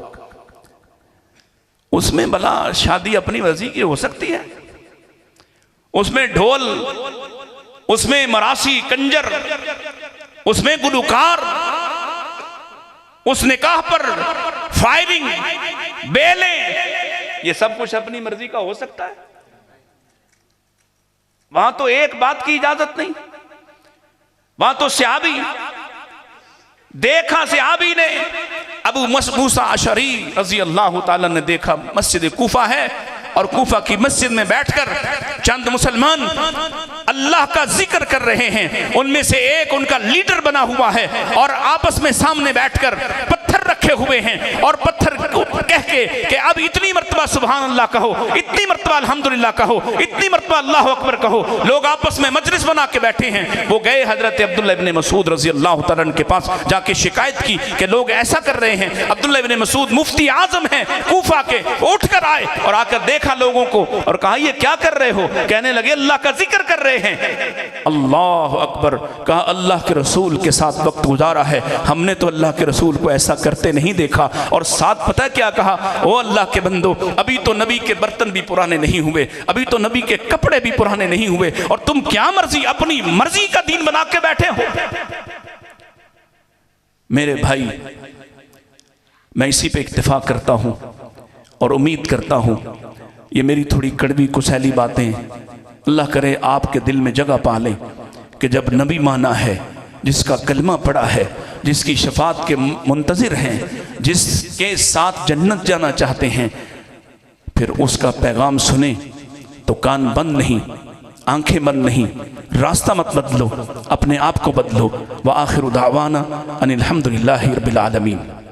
उसमें भला शादी अपनी मर्जी की हो सकती है? उसमें ढोल, उसमें मरासी कंजर, उसमें गुलूकार, उस निकाह पर फायरिंग, बेलें, ये सब कुछ अपनी मर्जी का हो सकता है? वहां तो एक बात की इजाजत नहीं। वहां तो सहाबी देखा, सहाबी ने अबू मूसा अशरी रजी अल्लाह ताला ने देखा, मस्जिद कूफा है और कूफा की मस्जिद में बैठकर चंद मुसलमान अल्लाह का जिक्र कर रहे हैं। उनमें से एक उनका लीडर बना हुआ है और आपस में सामने बैठकर पत्थर रखे हुए हैं और पत्थर कह के कि अब इतनी मर्तबा सुभान अल्लाह कहो, इतनी मर्तबा अल्हम्दुलिल्लाह कहो, इतनी मर्तबा अल्लाह अकबर कहो। लोग आपस में मजलिस बना के बैठे हैं। वो गए हजरत अब्दुल्ला इब्ने मसूद रजी अल्लाह तआला अन्हु के पास, जाके शिकायत की कि लोग ऐसा कर रहे हैं। अब्दुल्ला इब्ने मसूद मुफ्ती आजम हैं कूफा के, उठकर आए और आकर देखा लोगों को और कहा ये क्या कर रहे हो? कहने लगे अल्लाह का जिक्र कर रहे हैं। अल्लाह अकबर। कहा अल्लाह के रसूल के साथ वक्त गुजारा है, हमने तो अल्लाह के रसूल को ऐसा करते नहीं देखा। और साथ पता क्या कहा? ओ अल्लाह के बंदो, अभी तो नबी के बर्तन भी पुराने नहीं हुए, अभी तो नबी के कपड़े भी पुराने नहीं हुए और तुम क्या मर्जी, अपनी मर्जी का दीन बना के बैठे हो। मेरे भाई, मैं इसी पे इत्तेफाक करता हूं और उम्मीद करता हूं ये मेरी थोड़ी कड़वी कुसैली बातें अल्लाह करे आपके दिल में जगह पा लें कि जब नबी माना है, जिसका कलमा पड़ा है, जिसकी शफात के मुंतज़िर हैं, जिसके साथ जन्नत जाना चाहते हैं, फिर उसका पैगाम सुने तो कान बंद नहीं, आंखें बंद नहीं, रास्ता मत बदलो, अपने आप को बदलो। व आखिरु दावाना अनिल हम्दुलिल्लाहि रब्बिल आलमीन।